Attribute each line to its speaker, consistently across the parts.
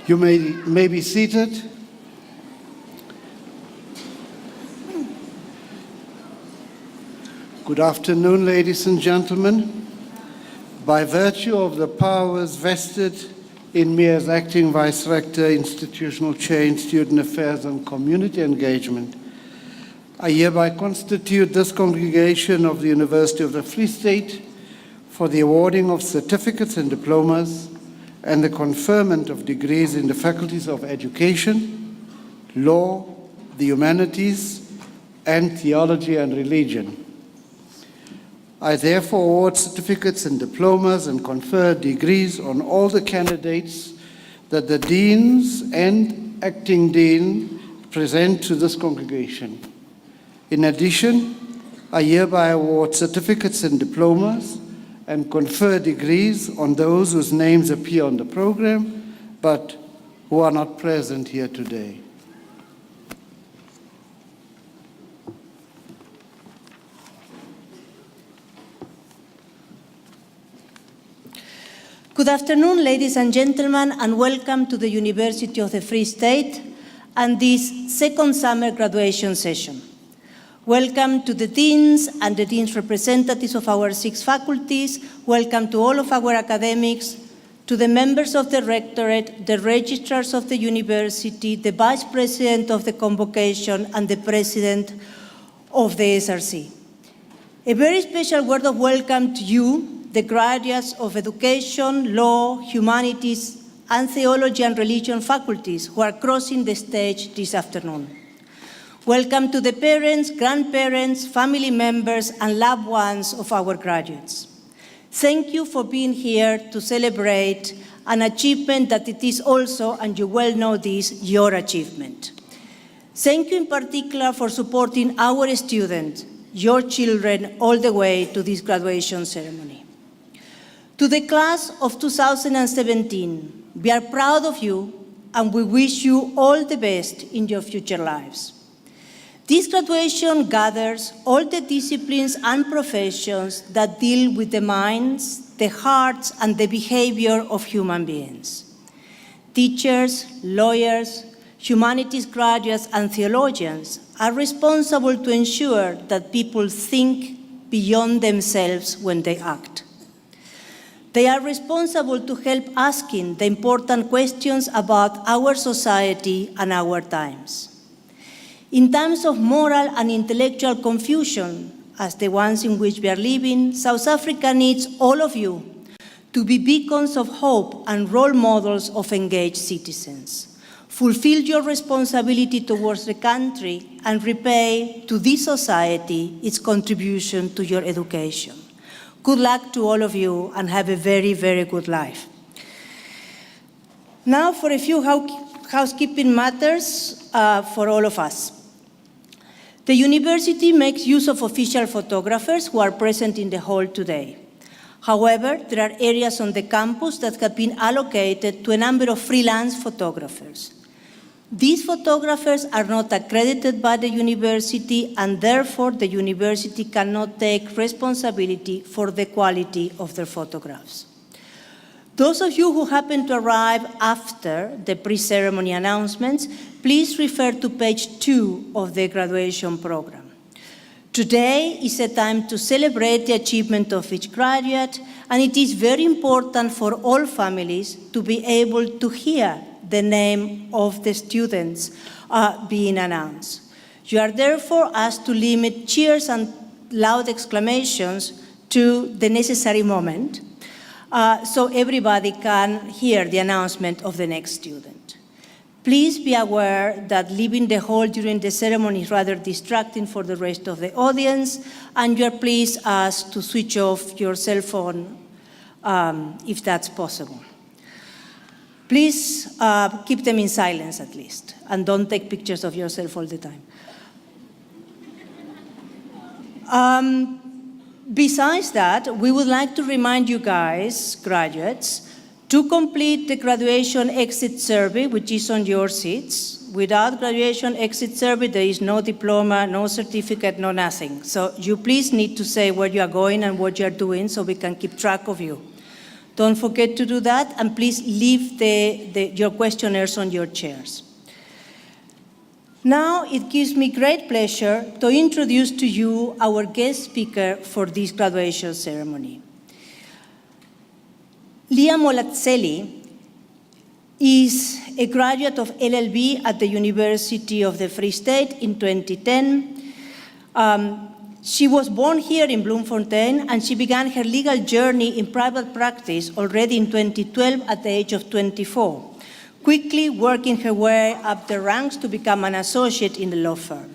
Speaker 1: You may be seated. Good afternoon, ladies and gentlemen. By virtue of the powers vested in me as Acting Vice Rector, Institutional Change, Student Affairs and Community Engagement, I hereby constitute this congregation of the University of the Free State for the awarding of certificates and diplomas and the conferment of degrees in the faculties of education, law, the humanities, and theology and religion. I therefore award certificates and diplomas and confer degrees on all the candidates that the deans and acting dean present to this congregation. In addition, I hereby award certificates and diplomas and confer degrees on those whose names appear on the program, but who are not present here today.
Speaker 2: Good afternoon, ladies and gentlemen, and welcome to the University of the Free State and this second summer graduation session. Welcome to the deans and the dean's representatives of our 6 faculties. Welcome to all of our academics, to the members of the rectorate, the registrars of the university, the vice president of the convocation, and the president of the SRC. A very special word of welcome to you, the graduates of education, law, humanities, and theology and religion faculties who are crossing the stage this afternoon. Welcome to the parents, grandparents, family members, and loved ones of our graduates. Thank you for being here to celebrate an achievement that it is also, and you well know this, your achievement. Thank you in particular for supporting our students, your children, all the way to this graduation ceremony. To the class of 2017, we are proud of you and we wish you all the best in your future lives. This graduation gathers all the disciplines and professions that deal with the minds, the hearts, and the behavior of human beings. Teachers, lawyers, humanities graduates, and theologians are responsible to ensure that people think beyond themselves when they act. They are responsible to help asking the important questions about our society and our times. In times of moral and intellectual confusion, as the ones in which we are living, South Africa needs all of you to be beacons of hope and role models of engaged citizens. Fulfill your responsibility towards the country and repay to this society its contribution to your education. Good luck to all of you and have a very, very good life. Now for a few housekeeping matters for all of us. The university makes use of official photographers who are present in the hall today. However, there are areas on the campus that have been allocated to a number of freelance photographers. These photographers are not accredited by the university, and therefore the university cannot take responsibility for the quality of their photographs. Those of you who happen to arrive after the pre-ceremony announcements, please refer to page 2 of the graduation program. Today is a time to celebrate the achievement of each graduate, and it is very important for all families to be able to hear the name of the students being announced. You are therefore asked to limit cheers and loud exclamations to the necessary moment, so everybody can hear the announcement of the next student. Please be aware that leaving the hall during the ceremony is rather distracting for the rest of the audience, and you are please asked to switch off your cell phone if that's possible. Please keep them in silence at least, and don't take pictures of yourself all the time. Besides that, we would like to remind you guys, graduates, to complete the graduation exit survey, which is on your seats. Without graduation exit survey, there is no diploma, no certificate, no nothing. So you please need to say where you are going and what you are doing so we can keep track of you. Don't forget to do that, and please leave your questionnaires on your chairs. Now it gives me great pleasure to introduce to you our guest speaker for this graduation ceremony. Leah Molazzelli is a graduate of LLB at the University of the Free State in 2010. She was born here in Bloemfontein, and she began her legal journey in private practice already in 2012 at the age of 24, quickly working her way up the ranks to become an associate in the law firm.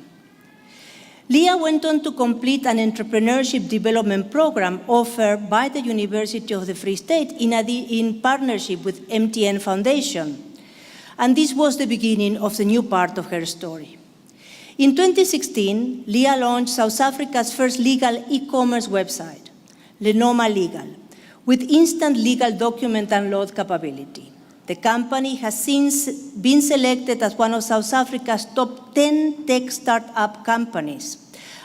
Speaker 2: Leah went on to complete an entrepreneurship development program offered by the University of the Free State in partnership with MTN Foundation. And this was the beginning of the new part of her story. In 2016, Leah launched South Africa's first legal e-commerce website, Lenoma Legal, with instant legal document and load capability. The company has since been selected as one of South Africa's top 10 tech startup companies,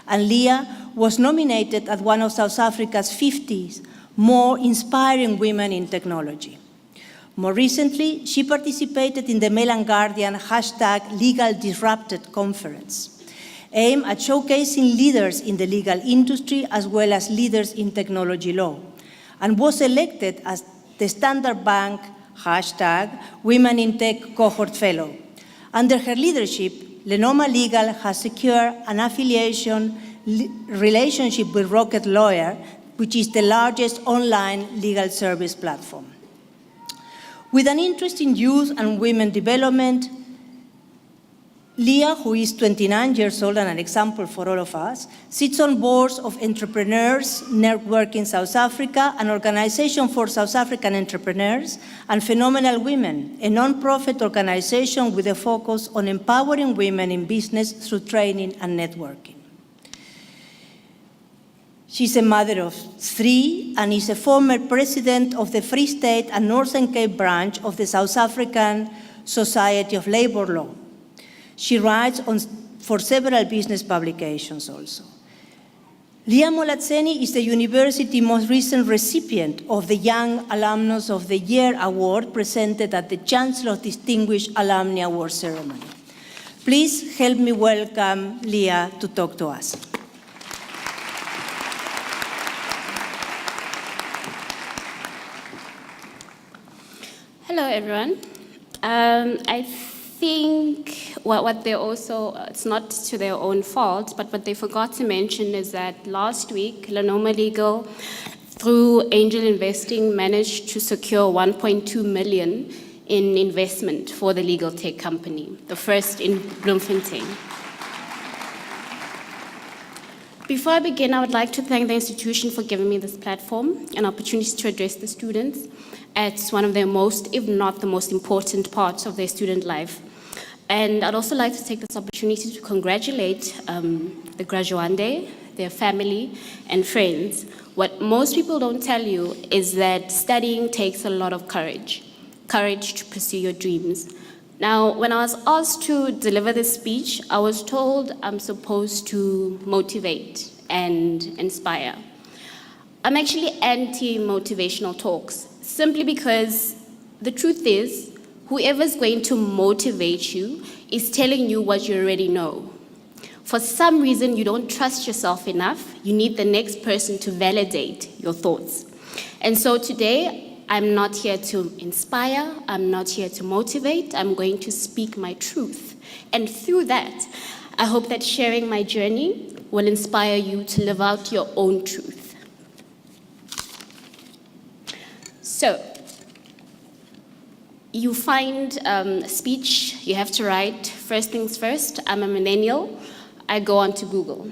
Speaker 2: and Leah was nominated as one of South Africa's 50 more inspiring women in technology. More recently, she participated in the Mail and Guardian #LegalDisrupted conference, aimed at showcasing leaders in the legal industry as well as leaders in technology law, and was elected as the Standard Bank #Women in Tech Cohort Fellow. Under her leadership, Lenoma Legal has secured an affiliation relationship with Rocket Lawyer, which is the largest online legal service platform. With an interest in youth and women development, Leah, who is 29 years old and an example for all of us, sits on boards of Entrepreneurs Network in South Africa, an organization for South African entrepreneurs, and Phenomenal Women, a non-profit organization with a focus on empowering women in business through training and networking. She's a mother of 3 and is a former president of the Free State and Northern Cape branch of the South African Society of Labor Law. She writes for several business publications also. Leah Molazzelli is the university's most recent recipient of the Young Alumnus of the Year Award presented at the Chancellor's Distinguished Alumni Award Ceremony. Please help me welcome Leah to talk to us.
Speaker 3: Hello, everyone. I think what they also, it's not to their own fault, but what they forgot to mention is that last week, Lenoma Legal, through angel investing, managed to secure 1.2 million in investment for the legal tech company, the first in Bloemfontein. Before I begin, I would like to thank the institution for giving me this platform and opportunity to address the students at one of their most, if not the most important parts of their student life. And I'd also like to take this opportunity to congratulate the graduande, their family, and friends. What most people don't tell you is that studying takes a lot of courage to pursue your dreams. Now, when I was asked to deliver this speech, I was told I'm supposed to motivate and inspire. I'm actually anti-motivational talks, simply because the truth is, whoever's going to motivate you is telling you what you already know. For some reason, you don't trust yourself enough. You need the next person to validate your thoughts. And so today, I'm not here to inspire, I'm not here to motivate, I'm going to speak my truth. And through that, I hope that sharing my journey will inspire you to live out your own truth. So, you find a speech, you have to write, first things first, I'm a millennial, I go on to Google.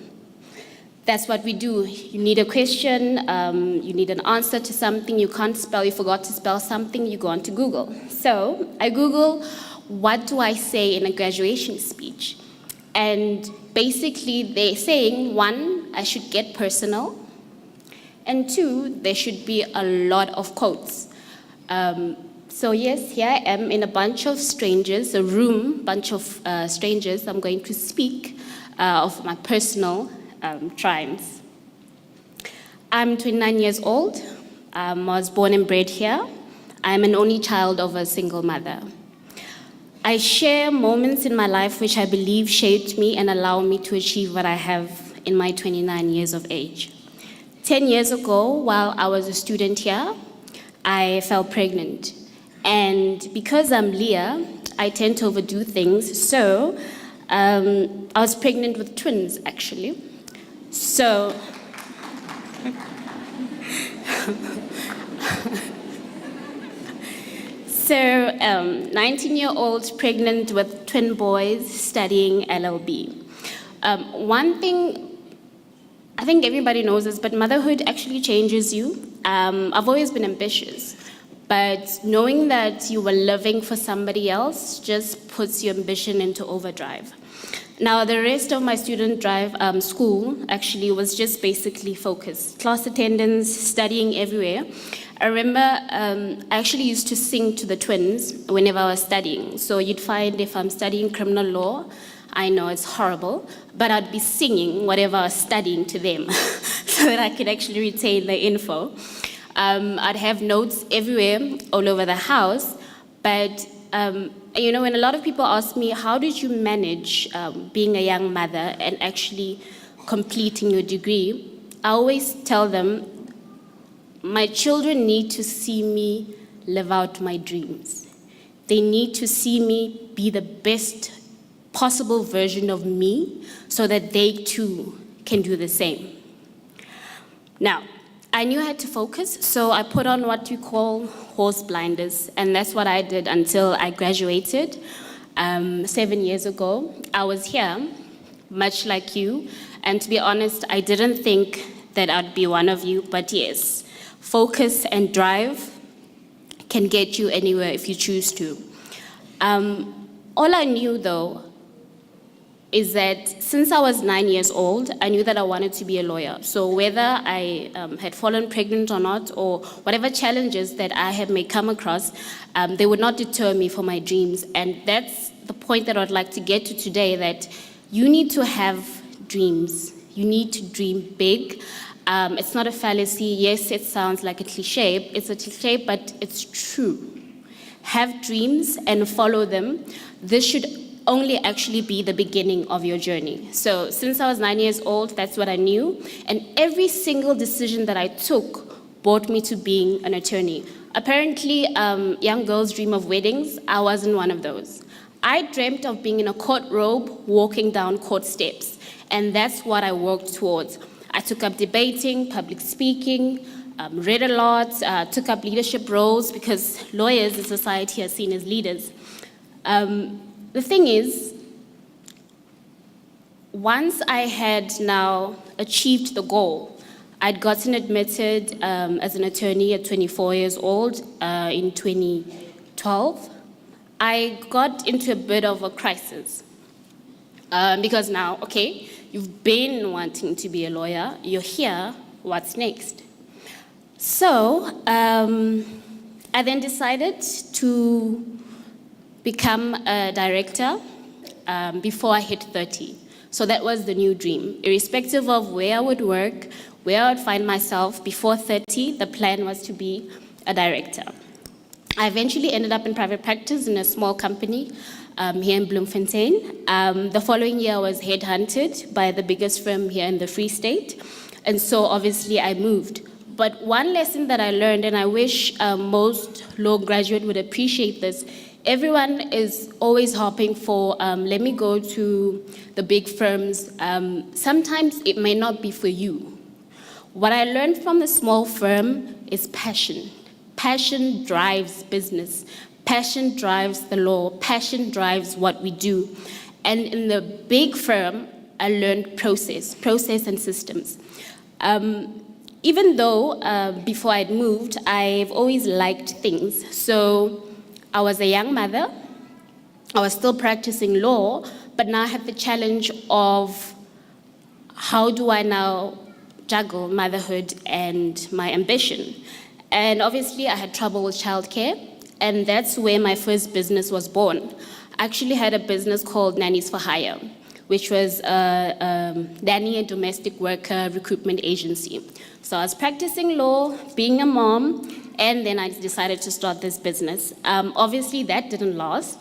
Speaker 3: That's what we do. You need a question, you need an answer to something, you can't spell, you forgot to spell something, you go on to Google. So I Google, what do I say in a graduation speech? And basically they're saying, 1, I should get personal, and 2, there should be a lot of quotes. So yes, here I am in a bunch of strangers, a room, bunch of strangers. I'm going to speak of my personal triumphs. I'm 29 years old. I was born and bred here. I'm an only child of a single mother. I share moments in my life which I believe shaped me and allowed me to achieve what I have in my 29 years of age. 10 years ago, while I was a student here, I fell pregnant. And because I'm Leah, I tend to overdo things. So I was pregnant with twins, actually. So 19-year-old pregnant with twin boys studying LLB. One thing, I think everybody knows this, but motherhood actually changes you. I've always been ambitious, but knowing that you were living for somebody else just puts your ambition into overdrive. Now, the rest of my student school actually was just basically focused. Class attendance, studying everywhere. I remember I actually used to sing to the twins whenever I was studying. So you'd find if I'm studying criminal law, I know it's horrible, but I'd be singing whatever I was studying to them so that I could actually retain the info. I'd have notes everywhere, all over the house, but you know, when a lot of people ask me, how did you manage being a young mother and actually completing your degree, I always tell them, my children need to see me live out my dreams. They need to see me be the best possible version of me so that they too can do the same. Now, I knew I had to focus, so I put on what we call horse blinders, and that's what I did until I graduated 7 years ago. I was here, much like you, and to be honest, I didn't think that I'd be one of you, but yes, focus and drive can get you anywhere if you choose to. All I knew, though, is that since I was 9 years old, I knew that I wanted to be a lawyer. So whether I had fallen pregnant or not, or whatever challenges that I may come across, they would not deter me from my dreams. And that's the point that I'd like to get to today, that you need to have dreams. You need to dream big. It's not a fallacy. Yes, it sounds like a cliche. It's a cliche, but it's true. Have dreams and follow them. This should only actually be the beginning of your journey. So since I was 9 years old, that's what I knew. And every single decision that I took brought me to being an attorney. Apparently, young girls dream of weddings. I wasn't one of those. I dreamt of being in a court robe, walking down court steps. And that's what I worked towards. I took up debating, public speaking, read a lot, took up leadership roles because lawyers in society are seen as leaders. The thing is, once I had now achieved the goal, I'd gotten admitted as an attorney at 24 years old in 2012. I got into a bit of a crisis because now, okay, you've been wanting to be a lawyer, you're here, what's next? So I then decided to become a director before I hit 30. So that was the new dream. Irrespective of where I would work, where I would find myself before 30, the plan was to be a director. I eventually ended up in private practice in a small company here in Bloemfontein. The following year, I was headhunted by the biggest firm here in the Free State. And so obviously I moved. But one lesson that I learned, and I wish most law graduates would appreciate this, everyone is always hoping for, let me go to the big firms. Sometimes it may not be for you. What I learned from the small firm is passion. Passion drives business. Passion drives the law. Passion drives what we do. And in the big firm, I learned process and systems. Even though before I'd moved, I've always liked things. So I was a young mother. I was still practicing law, but now I had the challenge of how do I now juggle motherhood and my ambition? And obviously, I had trouble with childcare, and that's where my first business was born. I actually had a business called Nannies for Hire, which was a nanny and domestic worker recruitment agency. So I was practicing law, being a mom, and then I decided to start this business. Obviously, that didn't last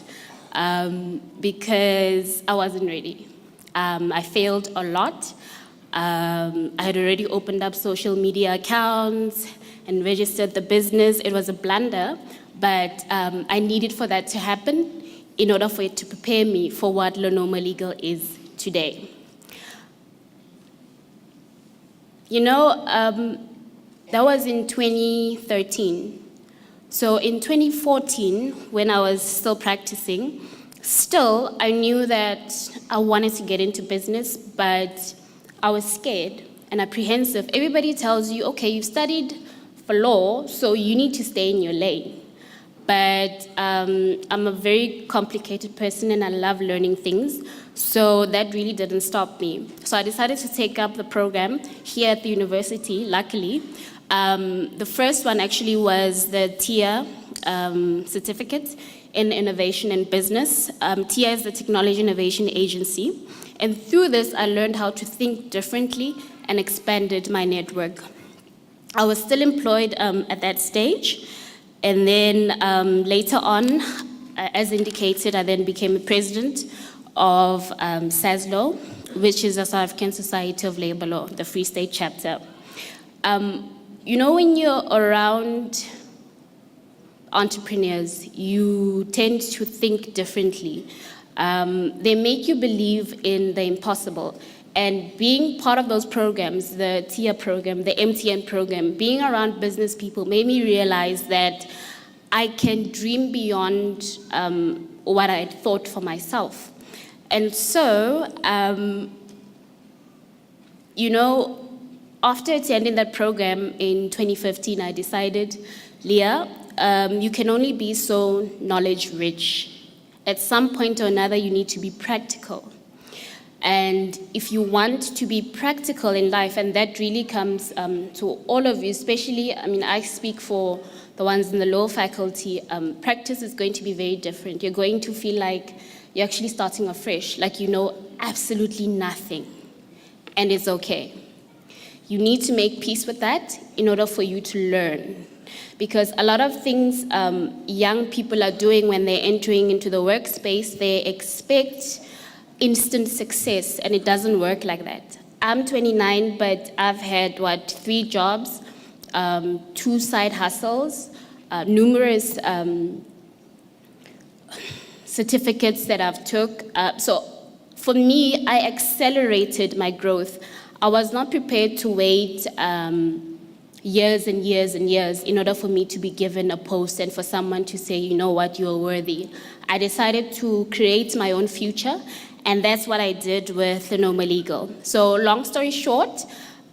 Speaker 3: because I wasn't ready. I failed a lot. I had already opened up social media accounts and registered the business. It was a blunder, but I needed for that to happen in order for it to prepare me for what Lenoma Legal is today. You know, that was in 2013. So in 2014, when I was still practicing, I knew that I wanted to get into business, but I was scared and apprehensive. Everybody tells you, okay, you studied for law, so you need to stay in your lane. But I'm a very complicated person and I love learning things, so that really didn't stop me. So I decided to take up the program here at the university, luckily. The first one actually was the TIA certificate in Innovation and Business. TIA is the Technology Innovation Agency. And through this, I learned how to think differently and expanded my network. I was still employed at that stage. And then later on, as indicated, I then became the president of SASLO, which is the South African Society of Labour Law, the Free State chapter. You know, when you're around entrepreneurs, you tend to think differently. They make you believe in the impossible. And being part of those programs, the TIA program, the MTN program, being around business people made me realize that I can dream beyond what I had thought for myself. And so, you know, after attending that program in 2015, I decided, Leah, you can only be so knowledge rich. At some point or another, you need to be practical. And if you want to be practical in life, and that really comes to all of you, especially, I mean, I speak for the ones in the law faculty, practice is going to be very different. You're going to feel like you're actually starting afresh, like you know absolutely nothing, and it's okay. You need to make peace with that in order for you to learn. Because a lot of things young people are doing when they're entering into the workspace, they expect instant success, and it doesn't work like that. I'm 29, but I've had, 3 jobs, 2 side hustles, numerous certificates that I've took. So for me, I accelerated my growth. I was not prepared to wait years and years and years in order for me to be given a post and for someone to say, you know what, you're worthy. I decided to create my own future, and that's what I did with Lenoma Legal. So long story short,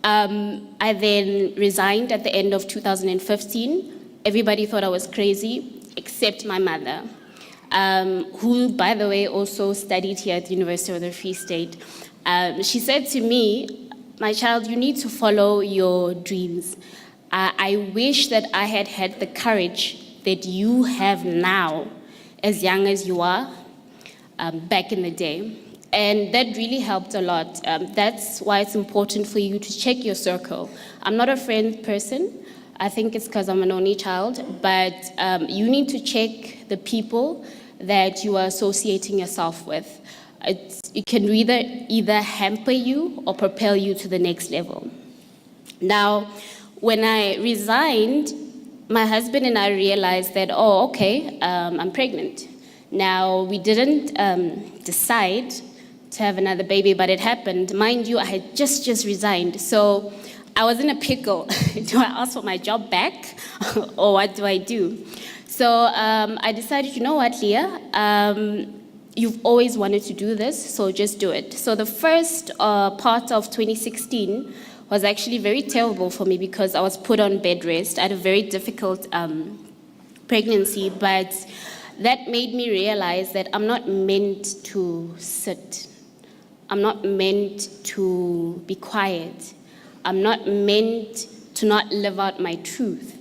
Speaker 3: I then resigned at the end of 2015. Everybody thought I was crazy, except my mother, who, by the way, also studied here at the University of the Free State. She said to me, my child, you need to follow your dreams. I wish that I had had the courage that you have now, as young as you are, back in the day. And that really helped a lot. That's why it's important for you to check your circle. I'm not a friend person. I think it's because I'm an only child, but you need to check the people that you are associating yourself with. It can either hamper you or propel you to the next level. Now, when I resigned, my husband and I realized that, oh, okay, I'm pregnant. Now, we didn't decide to have another baby, but it happened. Mind you, I had just resigned, so I was in a pickle. Do I ask for my job back, or what do I do? So I decided, you know what, Leah, you've always wanted to do this, so just do it. So the first part of 2016 was actually very terrible for me because I was put on bed rest. I had a very difficult pregnancy, but that made me realize that I'm not meant to sit. I'm not meant to be quiet. I'm not meant to not live out my truth.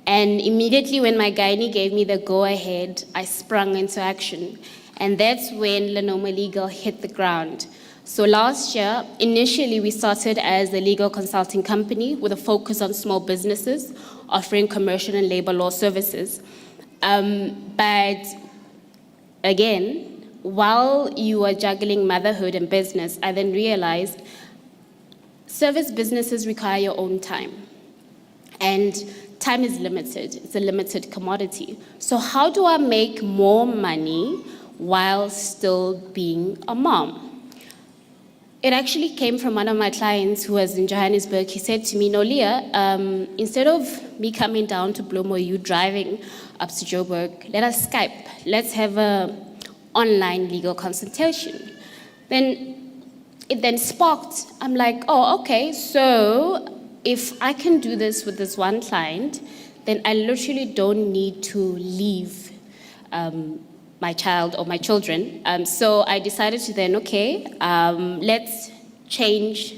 Speaker 3: And immediately when my gynae gave me the go-ahead, I sprung into action. And that's when Lenoma Legal hit the ground. So last year, initially we started as a legal consulting company with a focus on small businesses offering commercial and labor law services. But again, while you are juggling motherhood and business, I then realized service businesses require your own time. And time is limited. It's a limited commodity. So how do I make more money while still being a mom? It actually came from one of my clients who was in Johannesburg. He said to me, "No, Leah, instead of me coming down to Bloem or you driving up to Joburg, let us Skype. Let's have an online legal consultation." It then sparked. I'm like, oh, okay, so if I can do this with this one client, then I literally don't need to leave my child or my children. So I decided to then, okay, let's change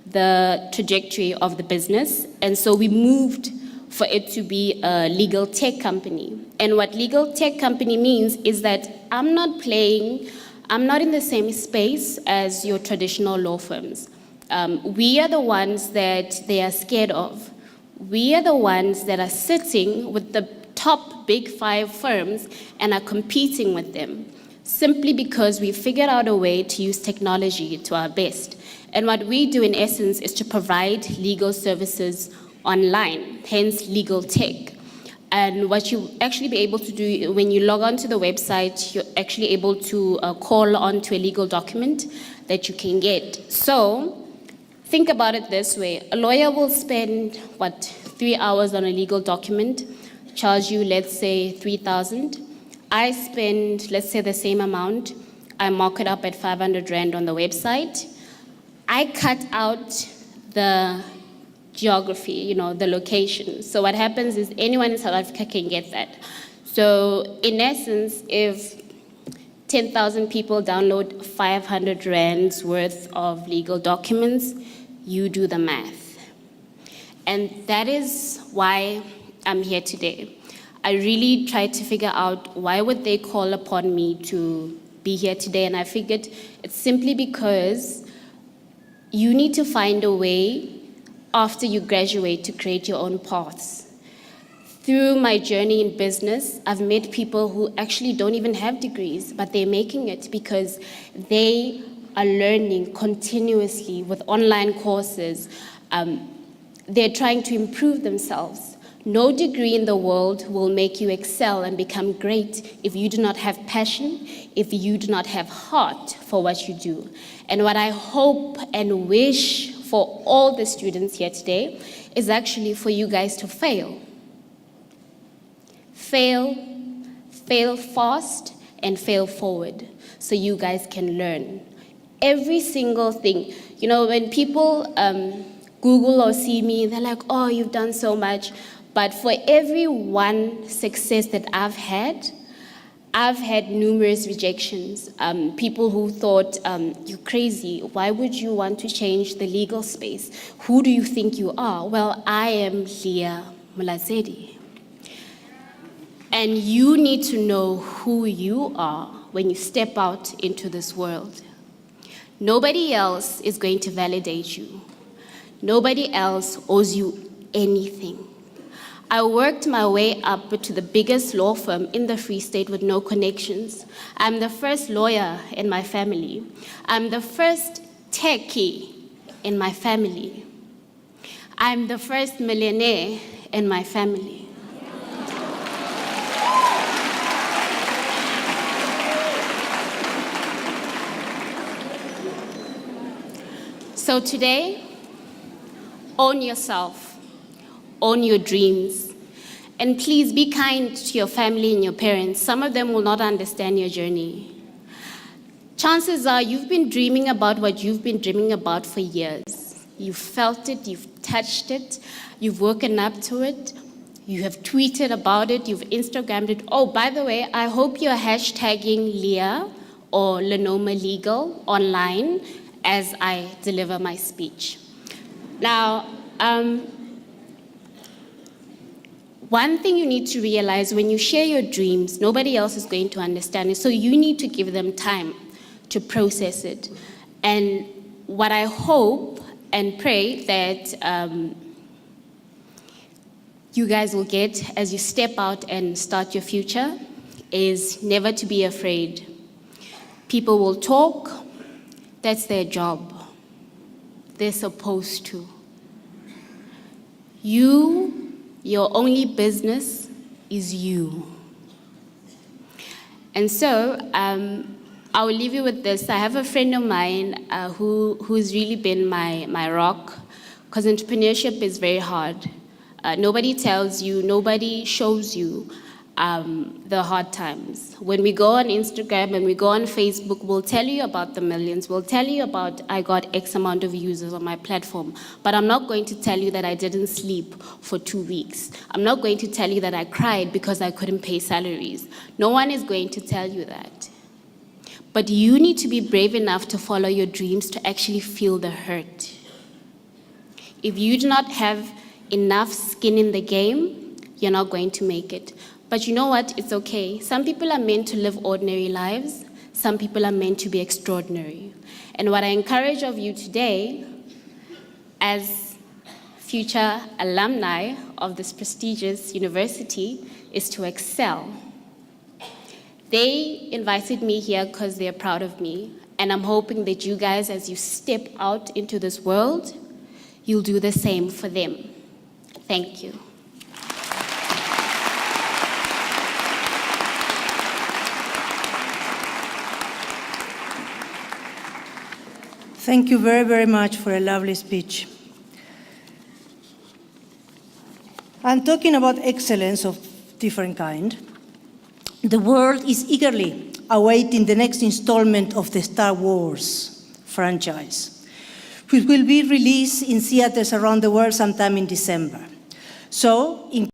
Speaker 3: the trajectory of the business. And so we moved for it to be a legal tech company. And what legal tech company means is that I'm not in the same space as your traditional law firms. We are the ones that they are scared of. We are the ones that are sitting with the top big 5 firms and are competing with them simply because we figured out a way to use technology to our best. And what we do in essence is to provide legal services online, hence legal tech. And what you actually be able to do when you log onto the website, you're actually able to call onto a legal document that you can get. So think about it this way. A lawyer will spend, 3 hours on a legal document, charge you, let's say, 3,000. I spend, let's say, the same amount. I mark it up at 500 Rand on the website. I cut out the geography, the location. So what happens is anyone in South Africa can get that. So in essence, if 10,000 people download 500 Rands worth of legal documents, you do the math. And that is why I'm here today. I really tried to figure out why would they call upon me to be here today, and I figured it's simply because you need to find a way after you graduate to create your own paths. Through my journey in business, I've met people who actually don't even have degrees, but they're making it because they are learning continuously with online courses. They're trying to improve themselves. No degree in the world will make you excel and become great if you do not have passion, if you do not have heart for what you do. And what I hope and wish for all the students here today is actually for you guys to fail. Fail fast and fail forward so you guys can learn. Every single thing. When people Google or see me, they're like, oh, you've done so much. But for every one success that I've had numerous rejections. People who thought, you're crazy. Why would you want to change the legal space? Who do you think you are? Well, I am Leah Mulazedi. And you need to know who you are when you step out into this world. Nobody else is going to validate you. Nobody else owes you anything. I worked my way up to the biggest law firm in the Free State with no connections. I'm the first lawyer in my family. I'm the first techie in my family. I'm the first millionaire in my family. So today, own yourself, own your dreams, and please be kind to your family and your parents. Some of them will not understand your journey. Chances are you've been dreaming about what you've been dreaming about for years. You've felt it, you've touched it, you've woken up to it, you have tweeted about it, you've Instagrammed it. Oh, by the way, I hope you're hashtagging Leah or Lenoma Legal online as I deliver my speech. Now, one thing you need to realize when you share your dreams, nobody else is going to understand it, so you need to give them time to process it. And what I hope and pray that you guys will get as you step out and start your future is never to be afraid. People will talk, that's their job. They're supposed to. Your only business is you. And so, I will leave you with this. I have a friend of mine who's really been my rock, because entrepreneurship is very hard. Nobody tells you, nobody shows you the hard times. When we go on Instagram and we go on Facebook, we'll tell you about the millions. We'll tell you about I got X amount of users on my platform. But I'm not going to tell you that I didn't sleep for 2 weeks. I'm not going to tell you that I cried because I couldn't pay salaries. No one is going to tell you that. But you need to be brave enough to follow your dreams to actually feel the hurt. If you do not have enough skin in the game, you're not going to make it. But you know what? It's okay. Some people are meant to live ordinary lives. Some people are meant to be extraordinary. And what I encourage of you today, as future alumni of this prestigious university, is to excel. They invited me here because they're proud of me. And I'm hoping that you guys, as you step out into this world, you'll do the same for them. Thank you.
Speaker 2: Thank you very, very much for a lovely speech. And talking about excellence of different kind, the world is eagerly awaiting the next installment of the Star Wars franchise, which will be released in theaters around the world sometime in December. So, in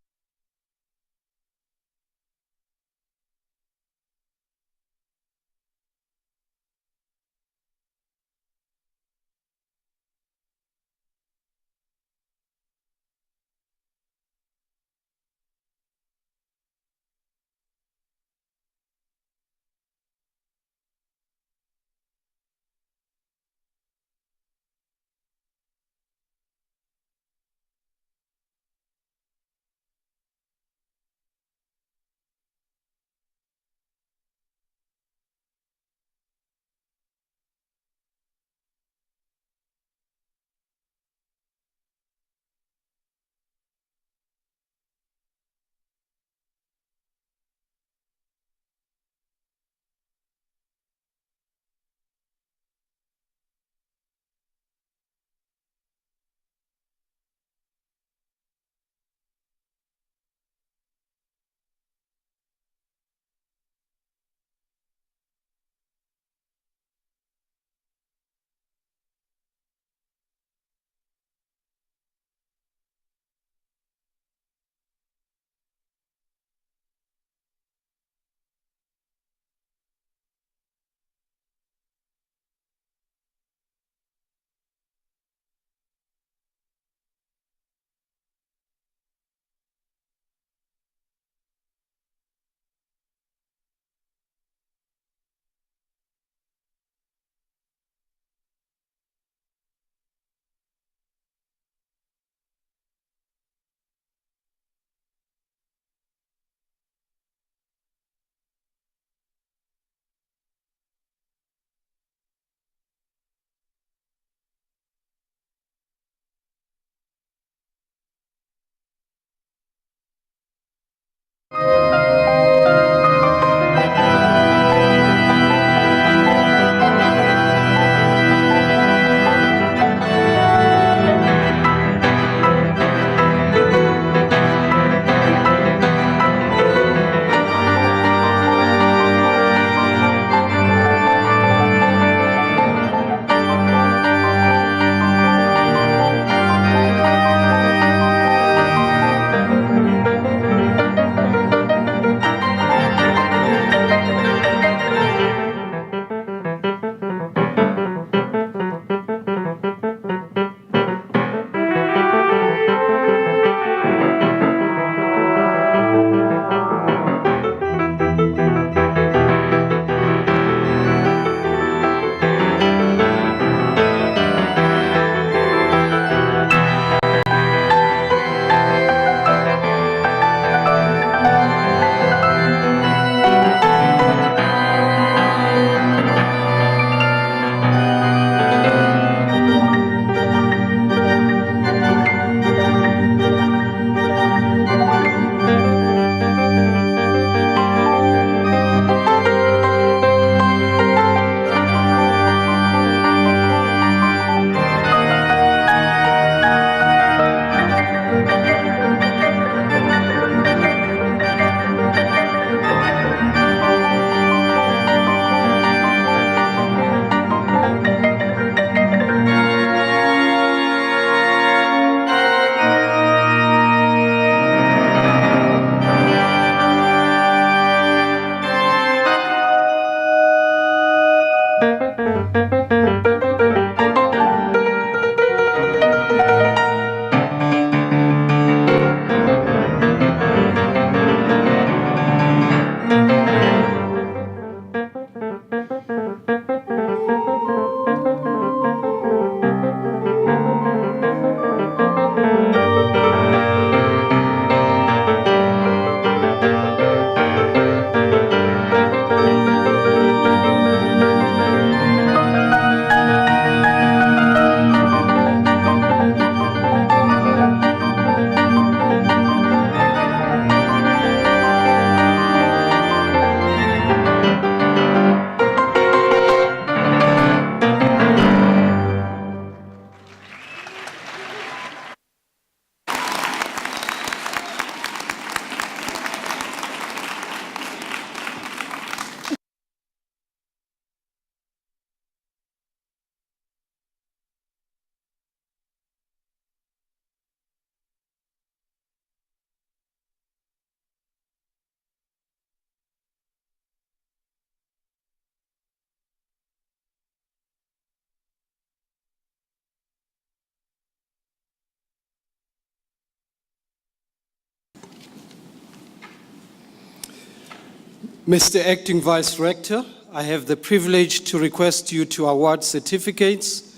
Speaker 4: Mr. Acting Vice Rector, I have the privilege to request you to award certificates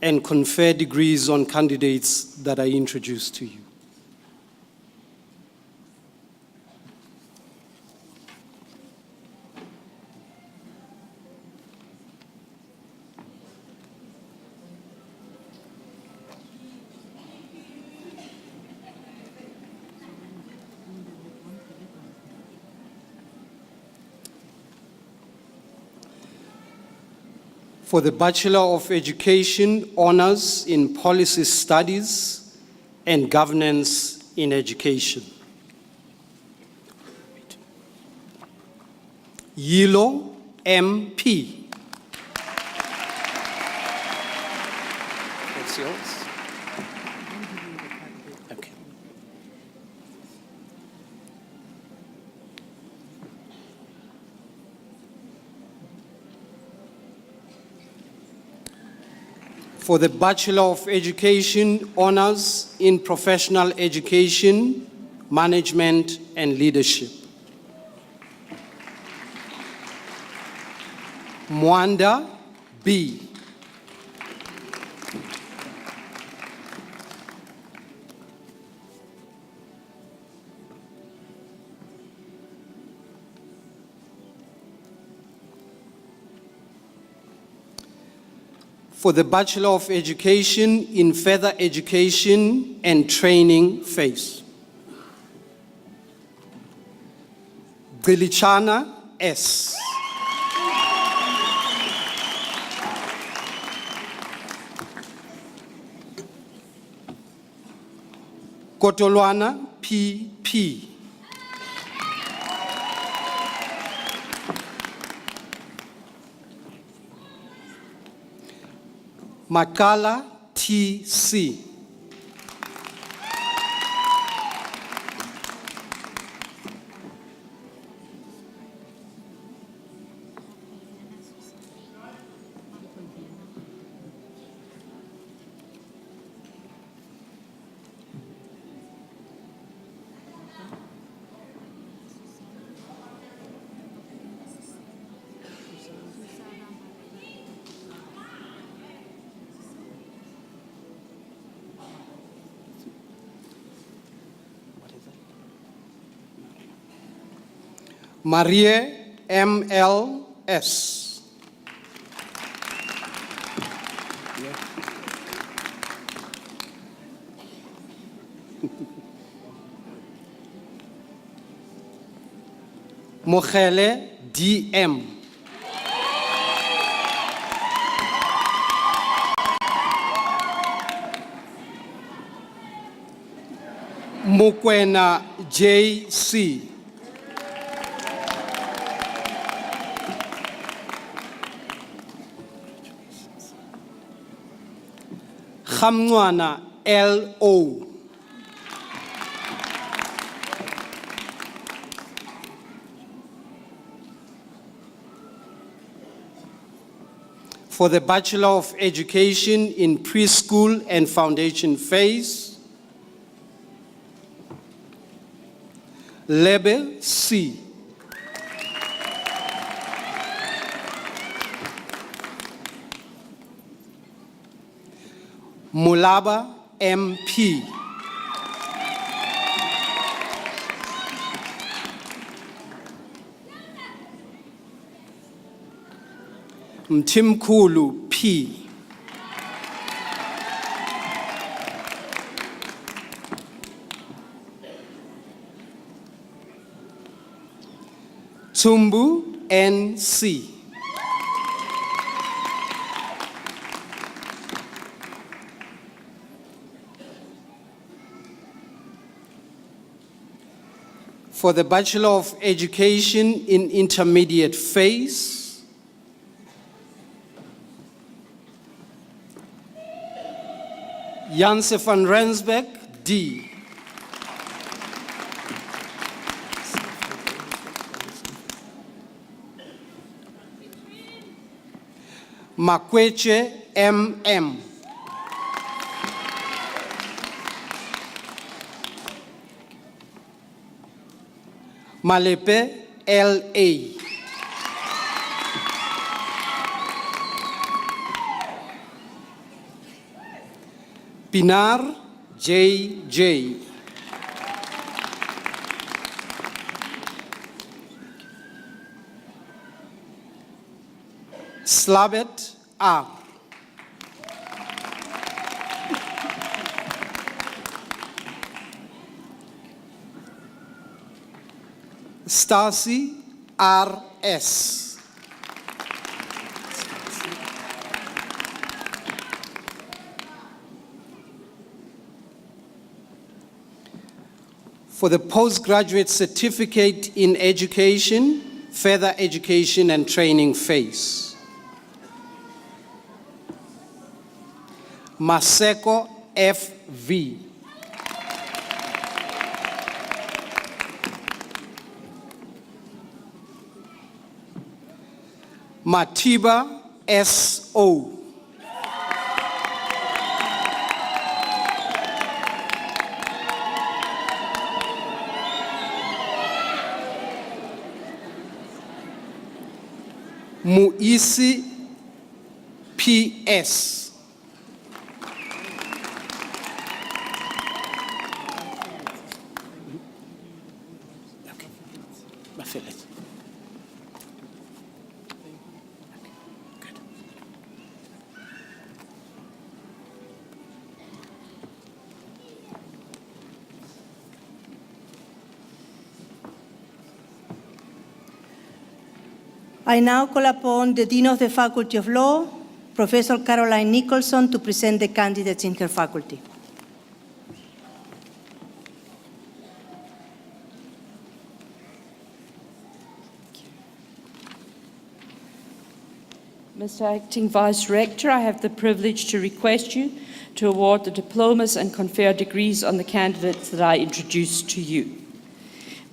Speaker 4: and confer degrees on candidates that I introduce to you. For the Bachelor of Education, Honors in Policy Studies and Governance in Education. Yilo MP. That's yours? Okay. For the Bachelor of Education, Honors in Professional Education, Management and Leadership. Mwanda B. For the Bachelor of Education in Further Education and Training phase. Gilichana S. Kotolwana P.P. Makala T.C. Marie M.L.S. Mokhele D.M. Mukwena J.C. Khamnwana L.O. For the Bachelor of Education in Preschool and Foundation phase, Label C. Mulaba MP. Mtimkulu P. Tumbu NC. For the Bachelor of Education in Intermediate phase, Janse van Rensbeck D. Makweche M.M. Malepe LA. Pinar JJ. Slavet R. Stasi RS. For the postgraduate certificate in education, further education and training phase, Maseko FV. Matiba SO. Muisi PS. Okay. Bafelet. Good.
Speaker 2: I now call upon the Dean of the Faculty of Law, Professor Caroline Nicholson, to present the candidates in her faculty.
Speaker 5: Mr. Acting Vice Rector, I have the privilege to request you to award the diplomas and confer degrees on the candidates that I introduced to you.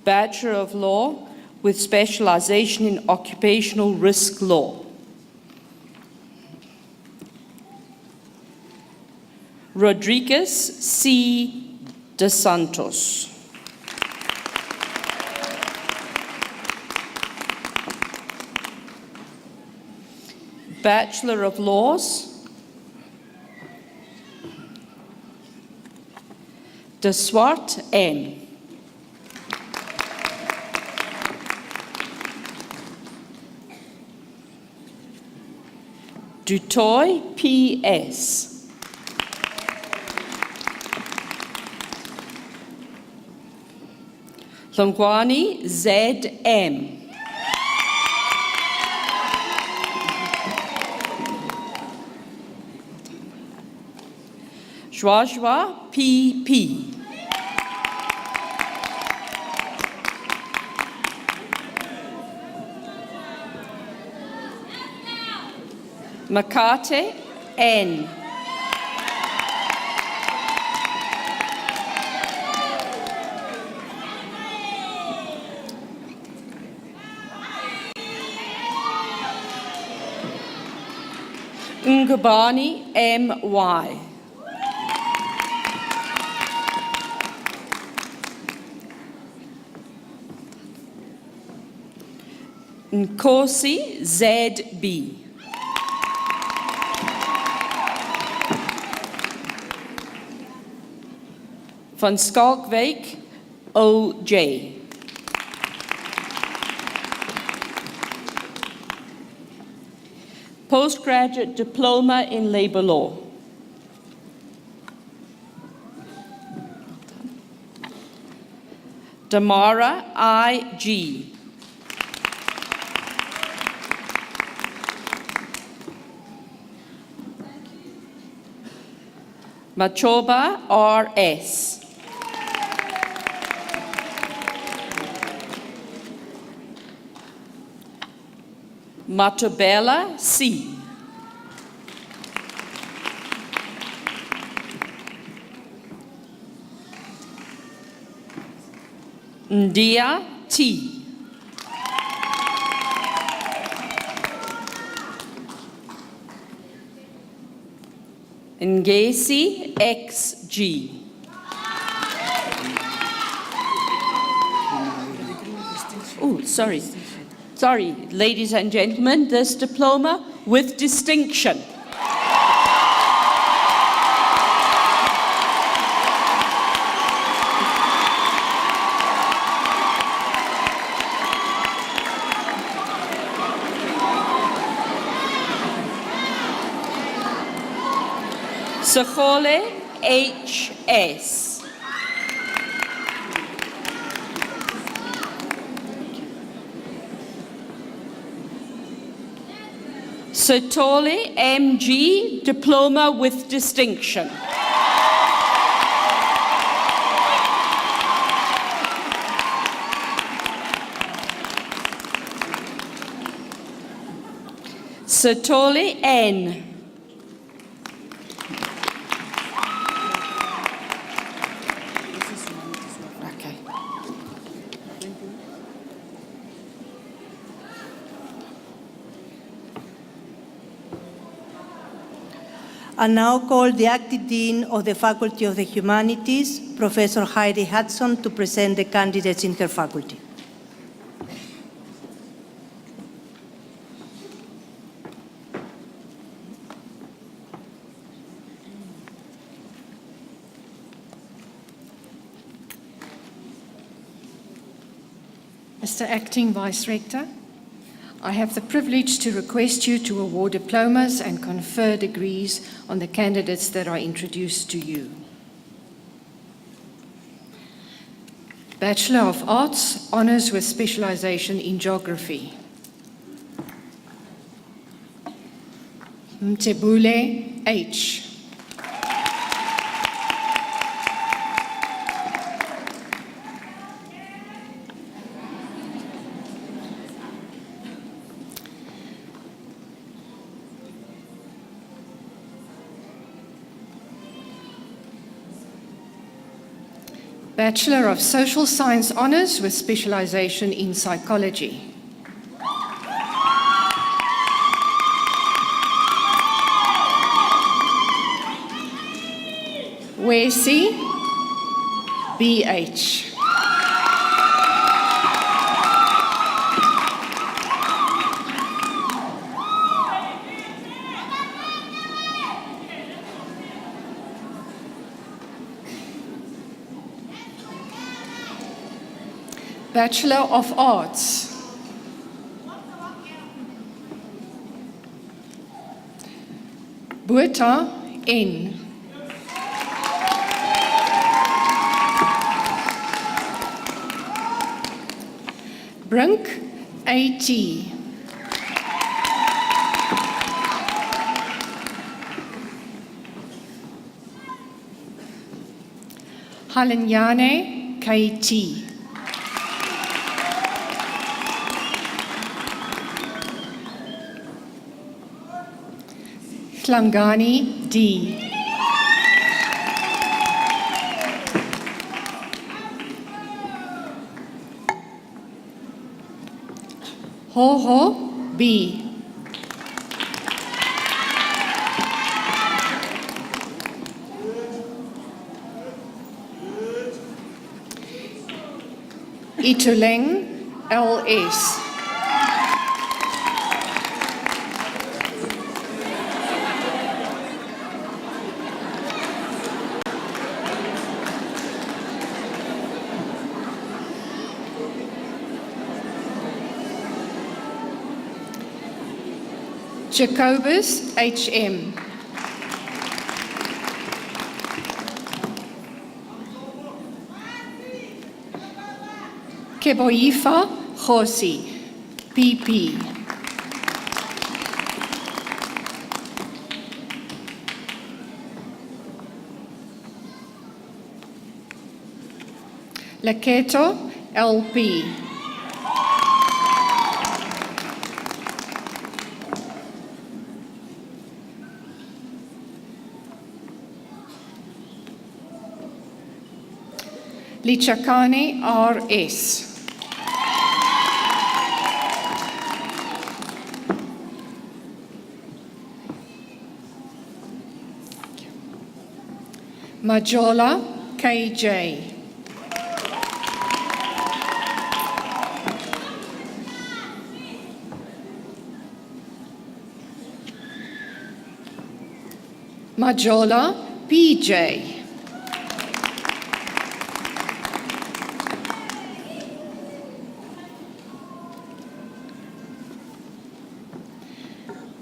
Speaker 5: Bachelor of Law with specialization in occupational risk law. Rodriguez C. De Santos. Bachelor of Laws, De Swart N. Dutoy P.S. Longwani Z.M. Joshua P.P. Makate N. Ngubani M.Y. Nkosi Z.B. Van Skalkwijk O.J. Postgraduate Diploma in Labor Law. Damara I.G. Machoba R.S. Matobela C. Ndia T. Ngesi XG. Oh, sorry. Sorry, ladies and gentlemen, this diploma with distinction. Sekgole H.S. Sitole M.G., Diploma with Distinction. Sitole N. Okay.
Speaker 2: I now call the Acting Dean of the Faculty of the Humanities, Professor Heidi Hudson, to present the candidates in her faculty.
Speaker 6: Mr. Acting Vice Rector, I have the privilege to request you to award diplomas and confer degrees on the candidates that are introduced to you. Bachelor of Arts, Honours with Specialization in Geography. Mtebule H. Bachelor of Social Science Honours with Specialization in Psychology. Wesi B.H. Bachelor of Arts. Buerta N. Brink A.T. Halinyane K.T. Hlangani D. Hoho B. Ituleng L.S. Jacobus H.M. Keboifa Khosi, P.P. Laketo L.P. Lichakane R.S. Majola K.J. Majola PJ.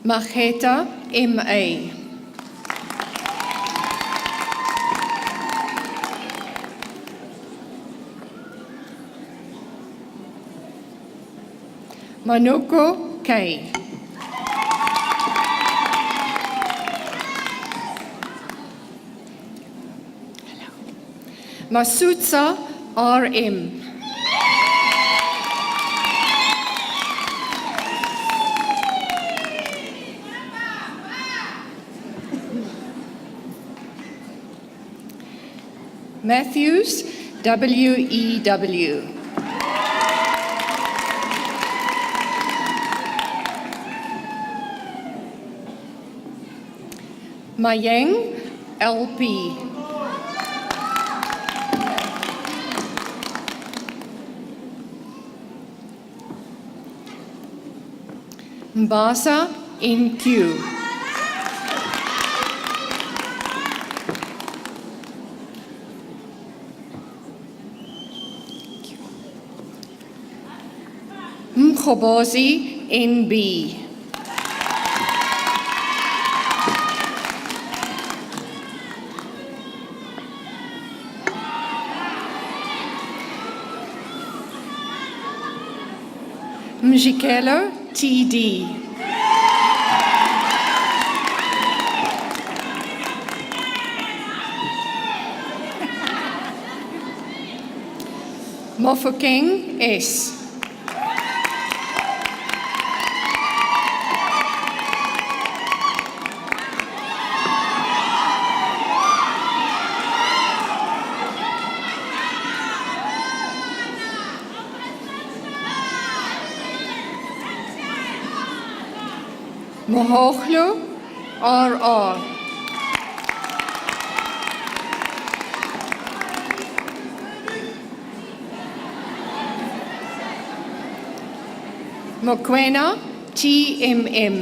Speaker 6: Mageta MA. Manuko K. Masutsa RM. Matthews WEW. Mayang LP. Mbasa NQ. Mkhobozi NB. Mjikelo TD. Mofokeng S. Mohoglu RR. Mokwena TMM.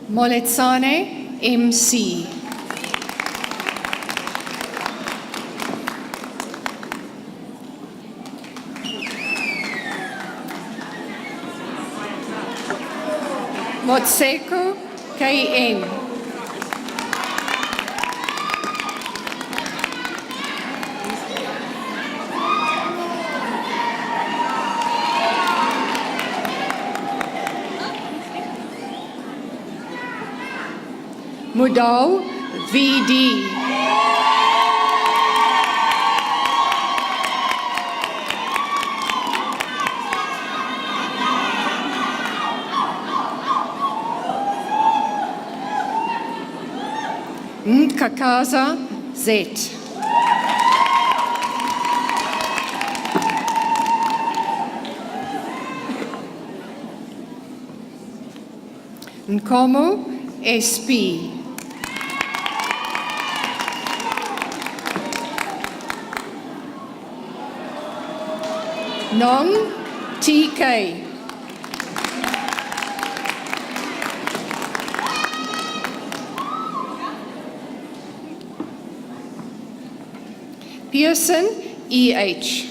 Speaker 6: Moletsane MC. Motseko KN. Mudau VD. Nkakaza Z. Nkomo SP. Nong TK. Pearson EH.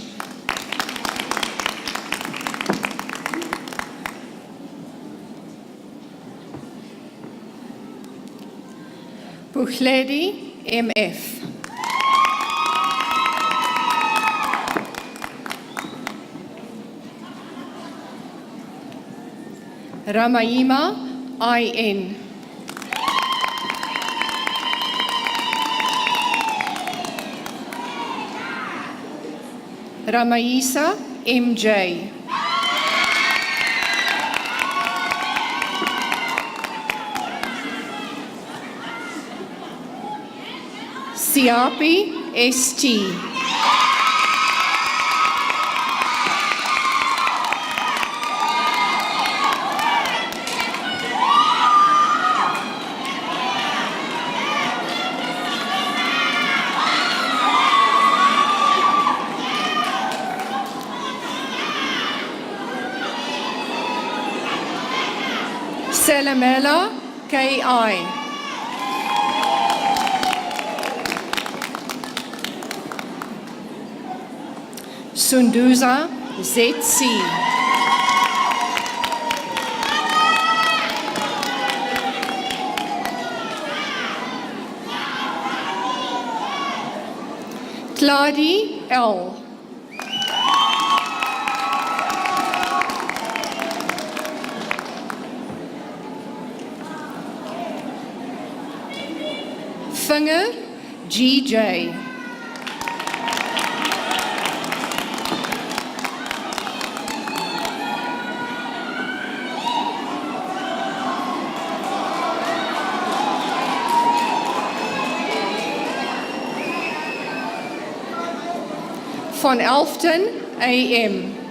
Speaker 6: Bukhledi MF. Ramaima IN. Ramaisa MJ. Siapi ST. Salamela K.I. Sunduza Z.C. Claudie L. Vinger G.J. Van Elfton A.M.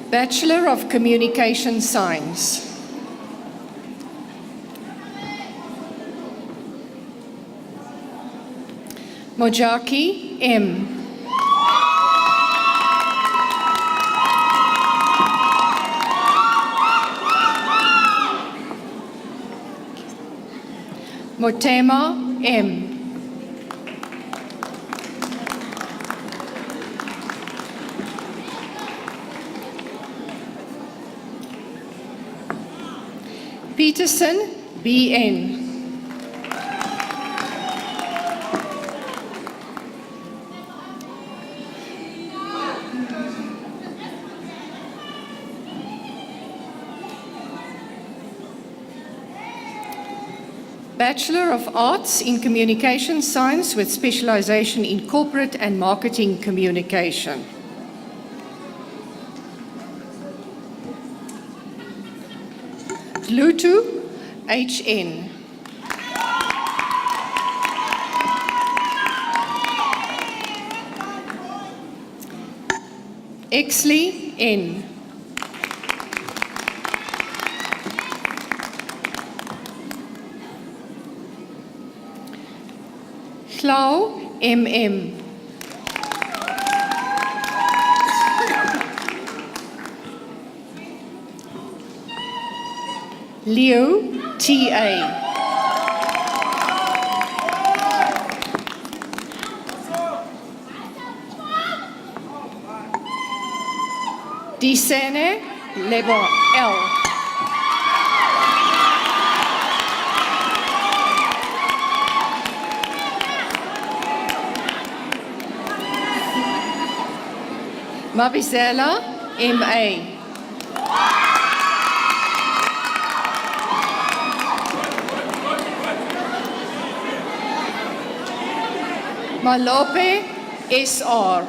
Speaker 6: Bachelor of Communication Science. Mojaki M. Motema M. Peterson B.N. Bachelor of Arts in Communication Science with specialization in Corporate and Marketing Communication. Lutu H.N. Exley N. Glau M.M. Leo T.A. Disene Lebon L. Mabizela M.A. Malope S.R.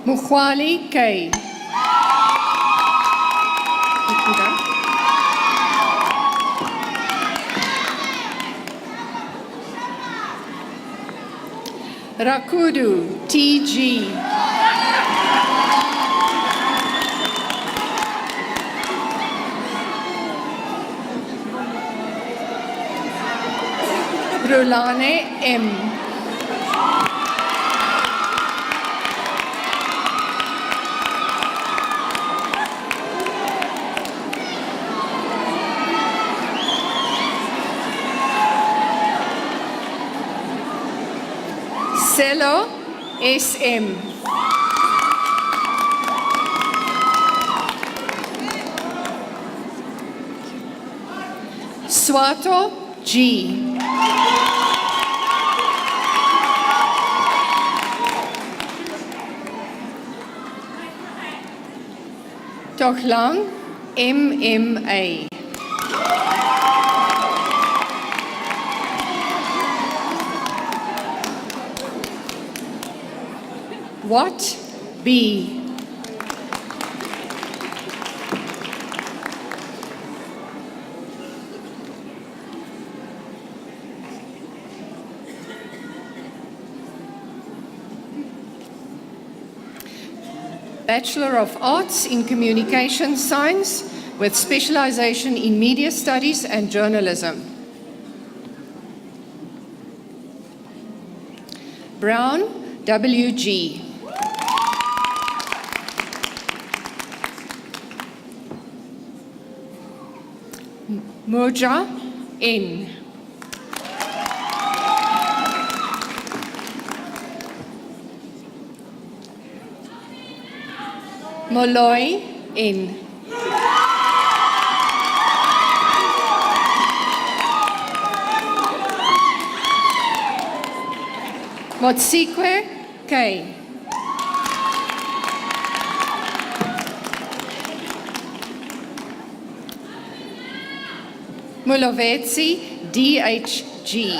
Speaker 6: Mukhwali K. Rakudu T.G. Rulane M. Selo S.M. Swato G. Tochlang MMA. What B. Bachelor of Arts in Communication Science with specialization in Media Studies and Journalism. Brown, W.G. Murja, N. Molloy, N. Motsikwe, K. Mulovetsi, D.H.G.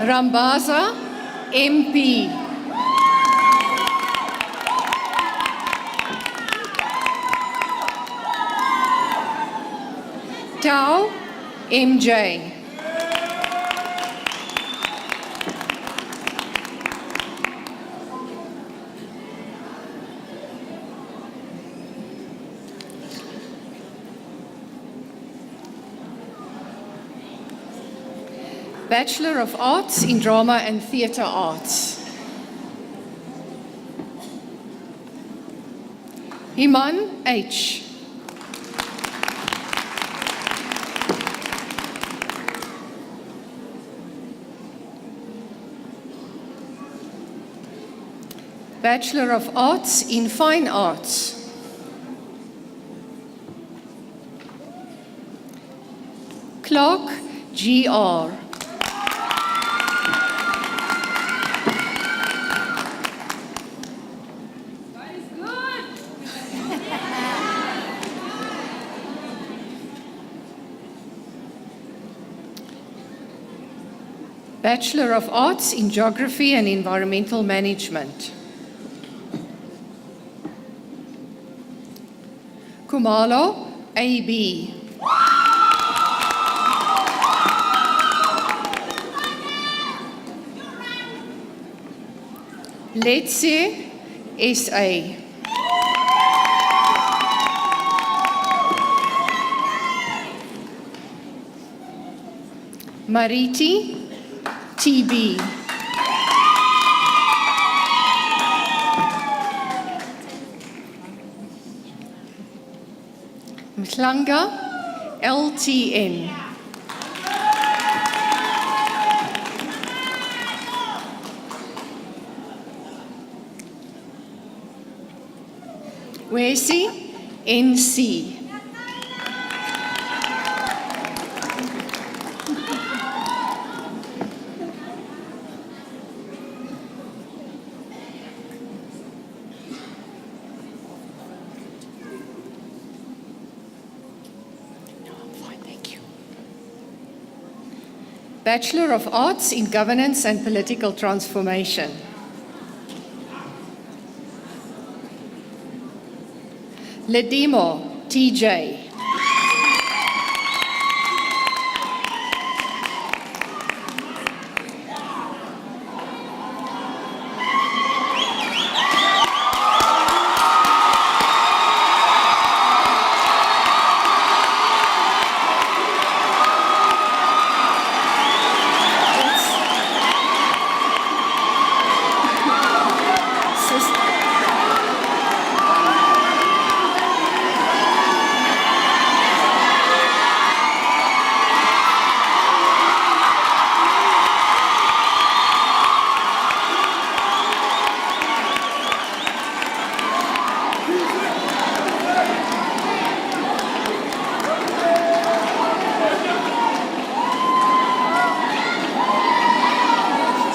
Speaker 6: Rambaza, MP. Tao, MJ. Bachelor of Arts in Drama and Theatre Arts. Iman, H. Bachelor of Arts in Fine Arts. Clark, G.R. Bachelor of Arts in Geography and Environmental Management. Kumalo, A.B. Letse, S.A. Mariti, T.B. Mhlanga, L.T.N. Wesi, N.C. Bachelor of Arts in Governance and Political Transformation. Ledimo, T.J.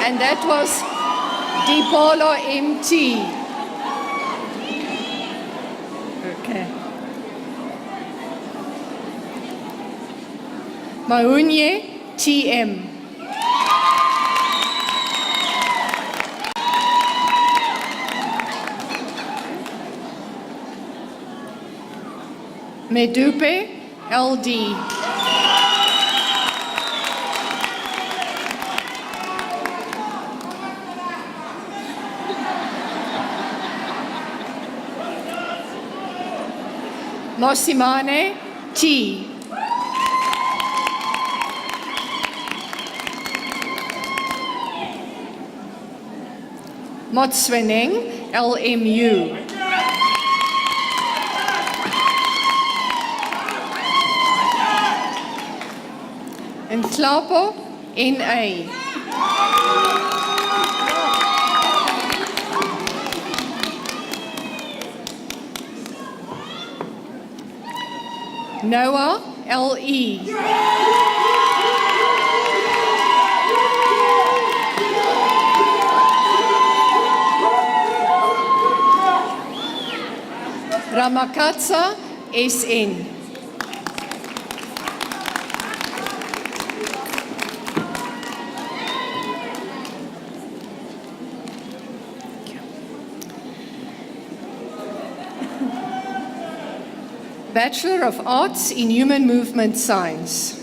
Speaker 6: And that was DiPolo MT. Okay. Maunye TM. Medupe, LD. Mosimane, T. Motsweneng, LMU. Nhlapo, NA. Noah, LE. Ramakatsa, SN. Bachelor of Arts in Human Movement Science.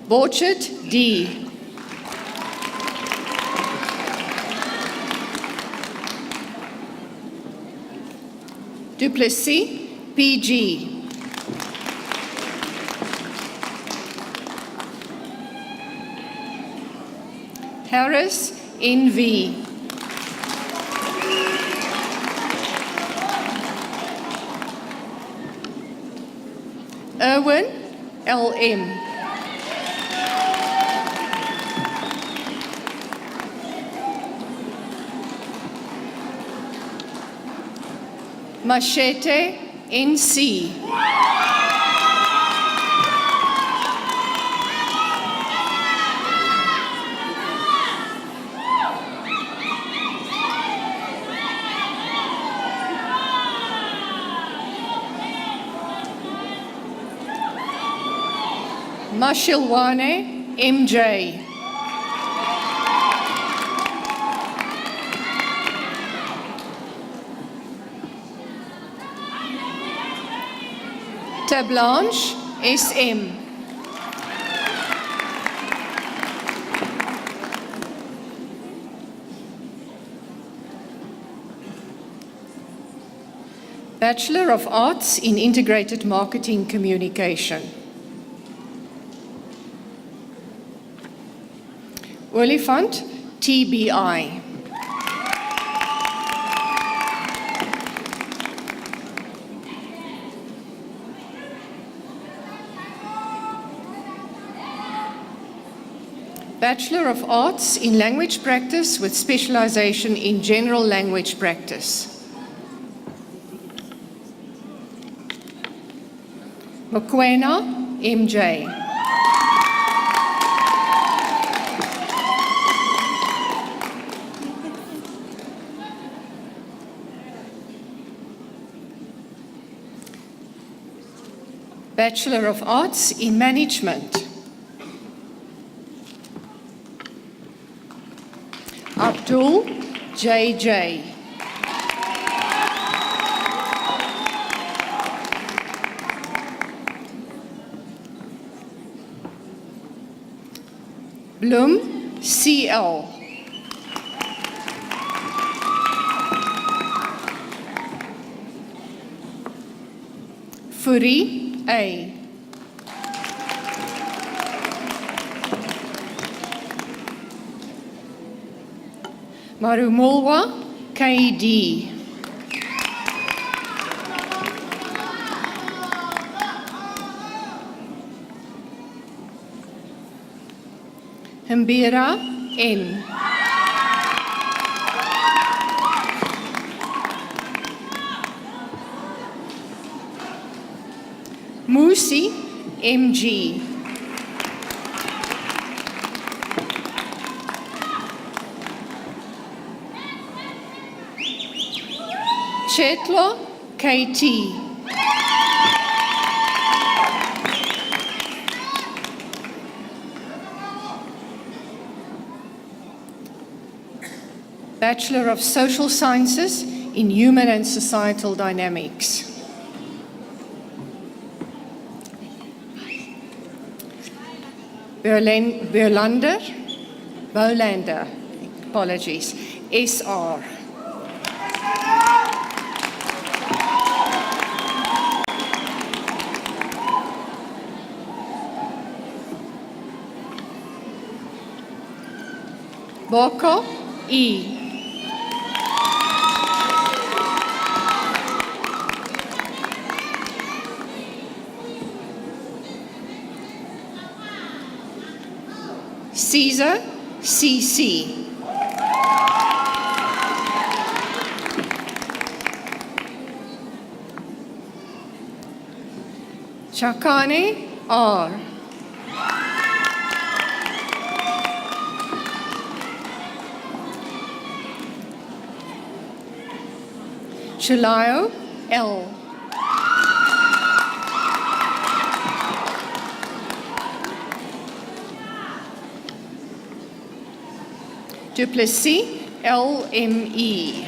Speaker 6: Borchert, D. Duplessis, PG. Harris, NV. Irwin, LM. Machete, NC. Mashilwane, MJ. Tablanche, SM. Bachelor of Arts in Integrated Marketing Communication. Olifant, TBI. Bachelor of Arts in Language Practice with specialization in General Language Practice. Mokwena, MJ. Bachelor of Arts in Management. Abdul, JJ. Bloem, CL. Furi, A. Marumolwa, KD. Mbira, N. Musi, MG. Chetlo, KT. Bachelor of Social Sciences in human and societal dynamics. Bolander, apologies, SR. Boko, E. Caesar, CC. Chakane, R. Chilayo, L. Duplessis, LME.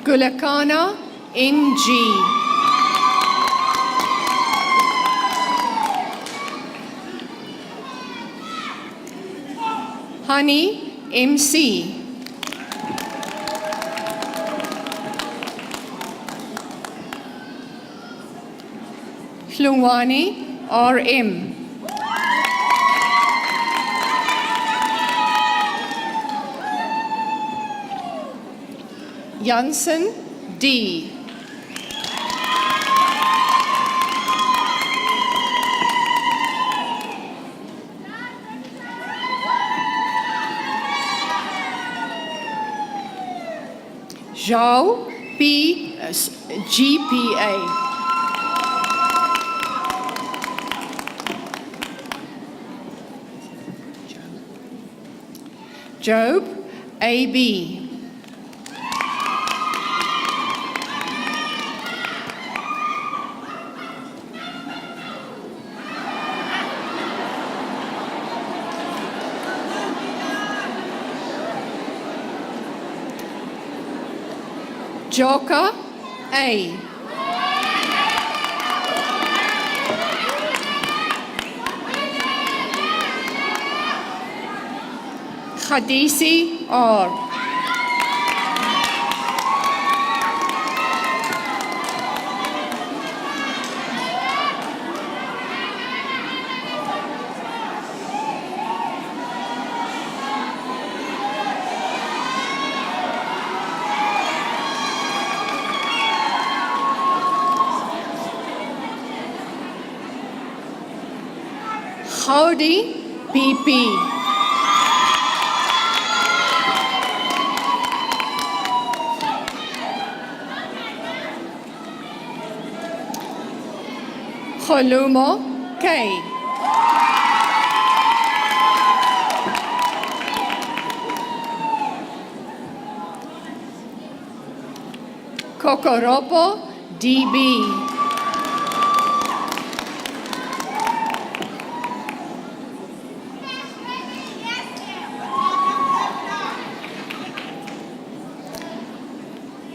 Speaker 6: Gulakana, NG. Honey, MC. Hlungwani, RM. Janssen, D. Zhao, P, GPA. Job, AB. Joka, A. Khadisi, R. Howdy, PP. Kholumo, K. Kokoropo, DB.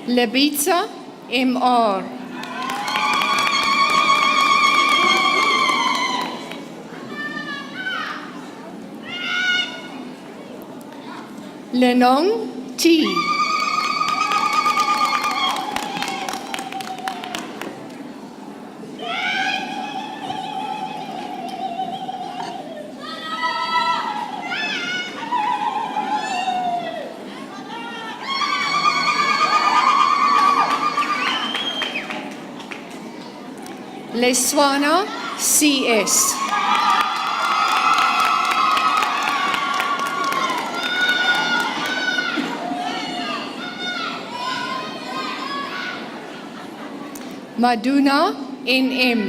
Speaker 6: Lebitsa, MR. Lenong, T. Leswana, CS. Maduna, NM.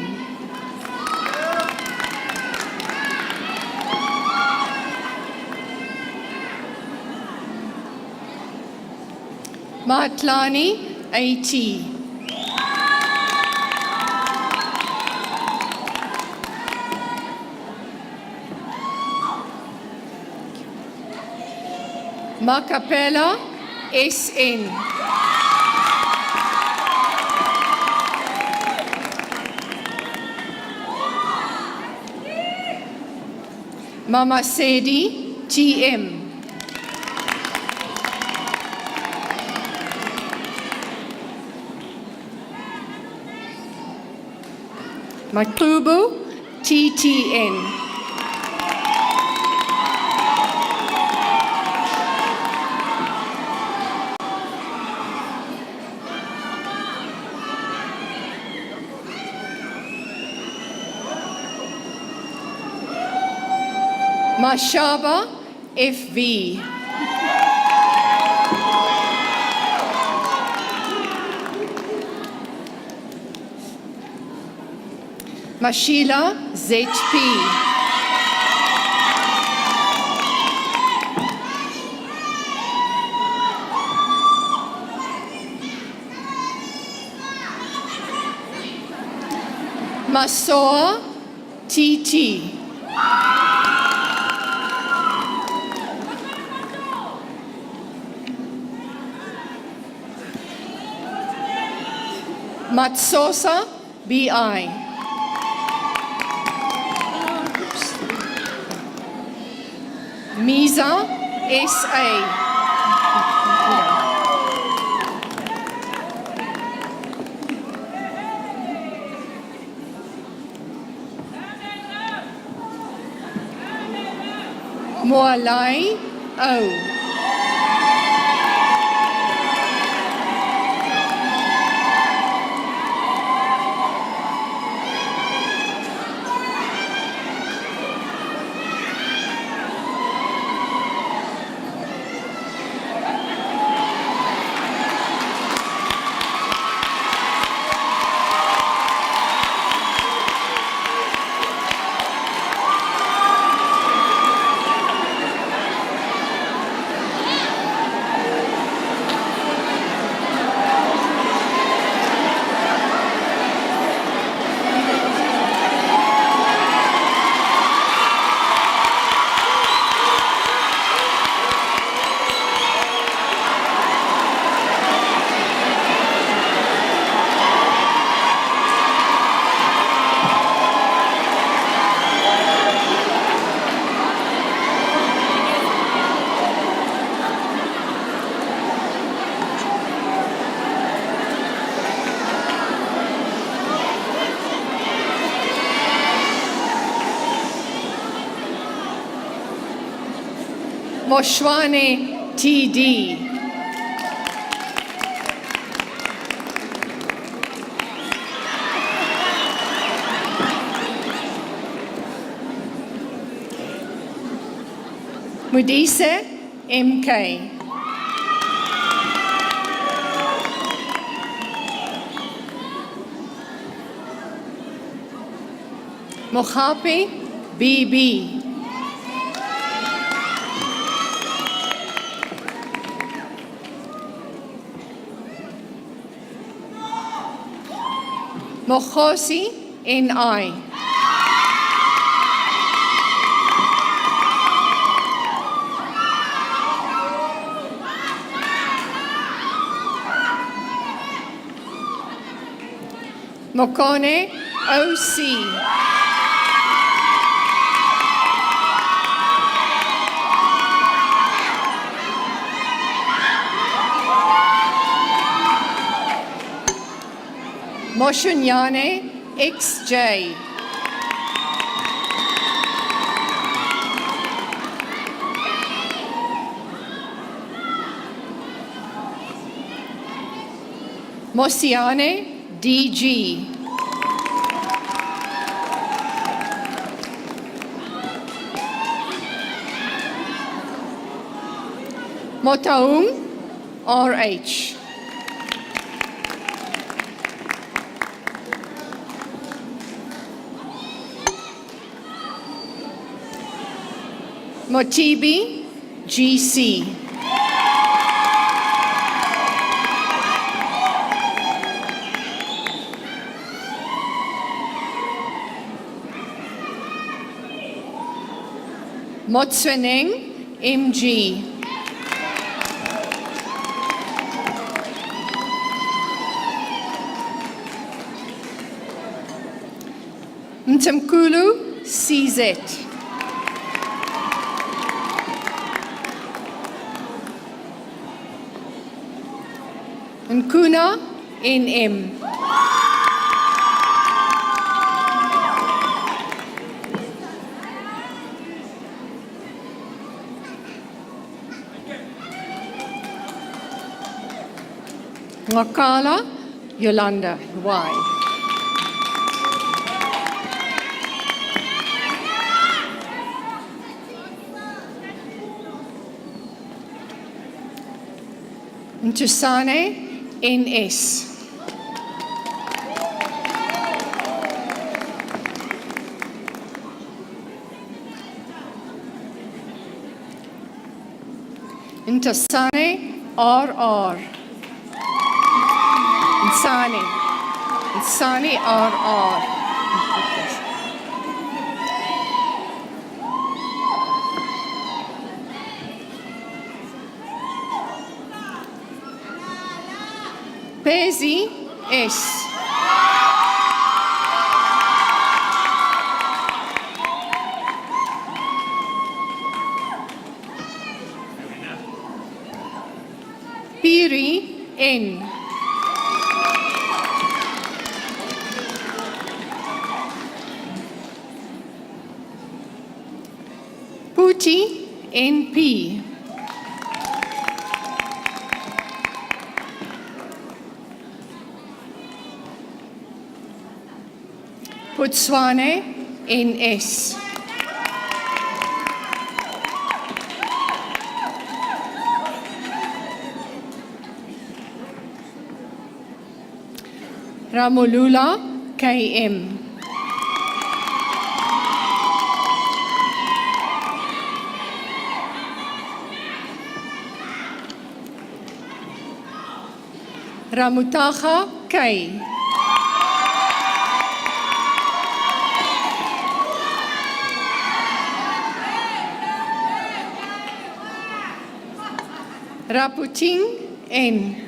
Speaker 6: Matlani, AT. Makapela SN. Mama Sedi TM. Maklubu TTN. Mashaba FV. Mashila ZP. Masoa TT. Matsosa BI. Misa SA. Moalai O. Moshwane TD. Mudise MK. Mohapi BB. Mokosi NI. Mokone OC. Moshunyane XJ. Mosiane DG. Motaung RH. Motibi GC. Motsweneng MG. Ntimkulu, CZ. Nkuna, NM. Ngakala, Yolanda, Y. Ntusane, NS. Ntusane, RR. Nsani. Nsani, RR. Pezi, S. Piri, N. Puti, NP. Botswana, NS. Ramolula, KM. Ramutaga, K. Raputing, N.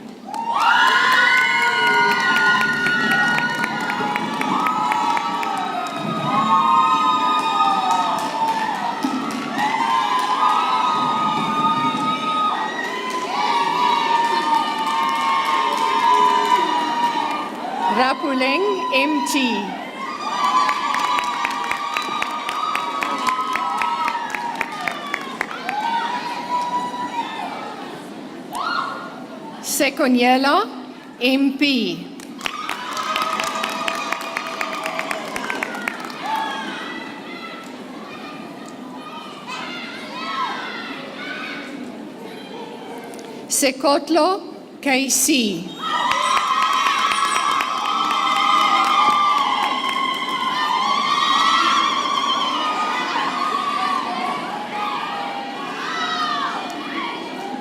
Speaker 6: Rapuleng, MT. Sekonyela, MP. Sekotlo, KC.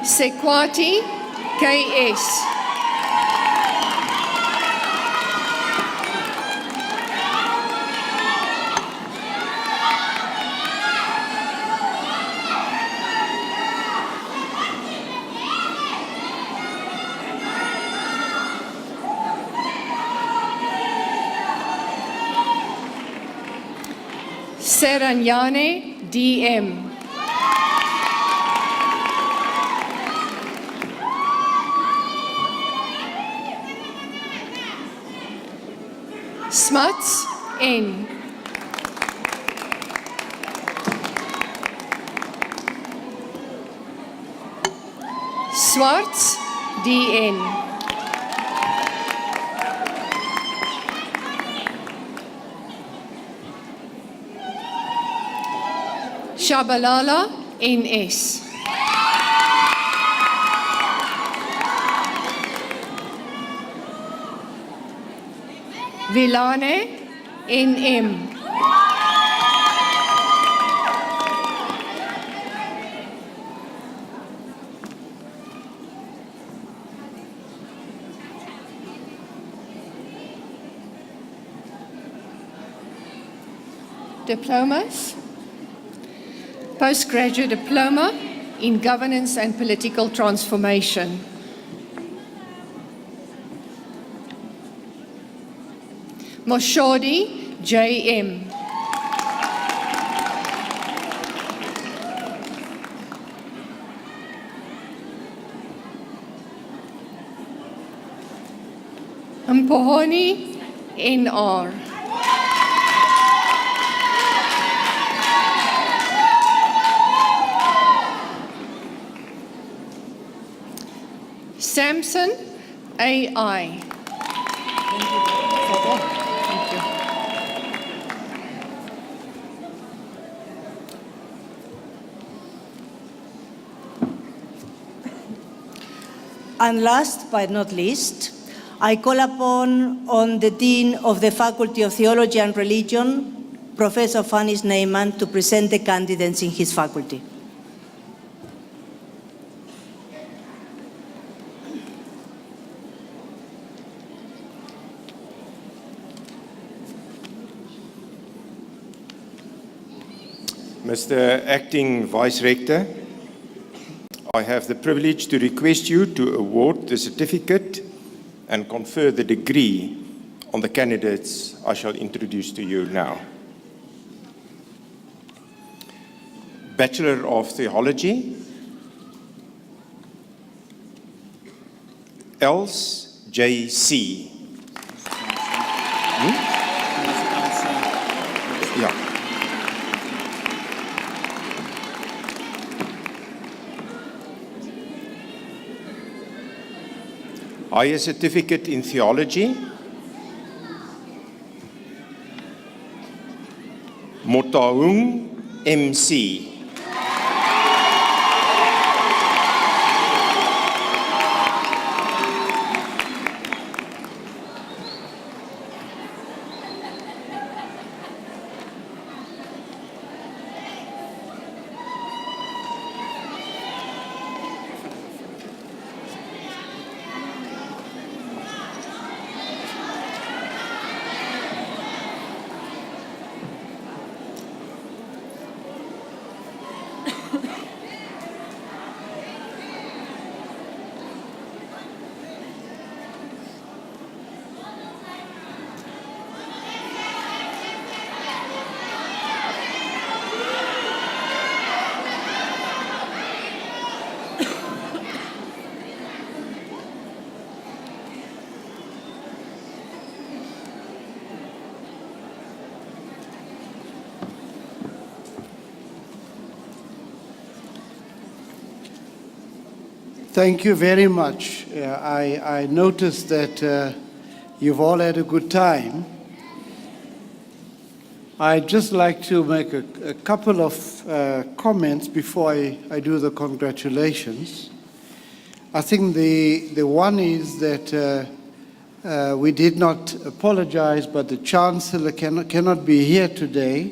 Speaker 6: Sekwati, KS. Seranyane, DM. Smuts, N. Swarts, DN. Shabalala, NS. Vilane, NM. Diplomas. Postgraduate Diploma in Governance and Political Transformation. Moshodi, JM. Mponi, NR. Samson, AI.
Speaker 2: And last but not least, I call upon the Dean of the Faculty of Theology and Religion, Professor Fanis Neyman, to present the candidates in his faculty.
Speaker 7: Mr. Acting Vice Rector, I have the privilege to request you to award the certificate and confer the degree on the candidates I shall introduce to you now. Bachelor of Theology, Els J.C. Yeah. Higher Certificate in Theology, Motaung MC.
Speaker 1: Thank you very much. I noticed that you've all had a good time. I'd just like to make a couple of comments before I do the congratulations. I think the one is that we did not apologize, but the Chancellor cannot be here today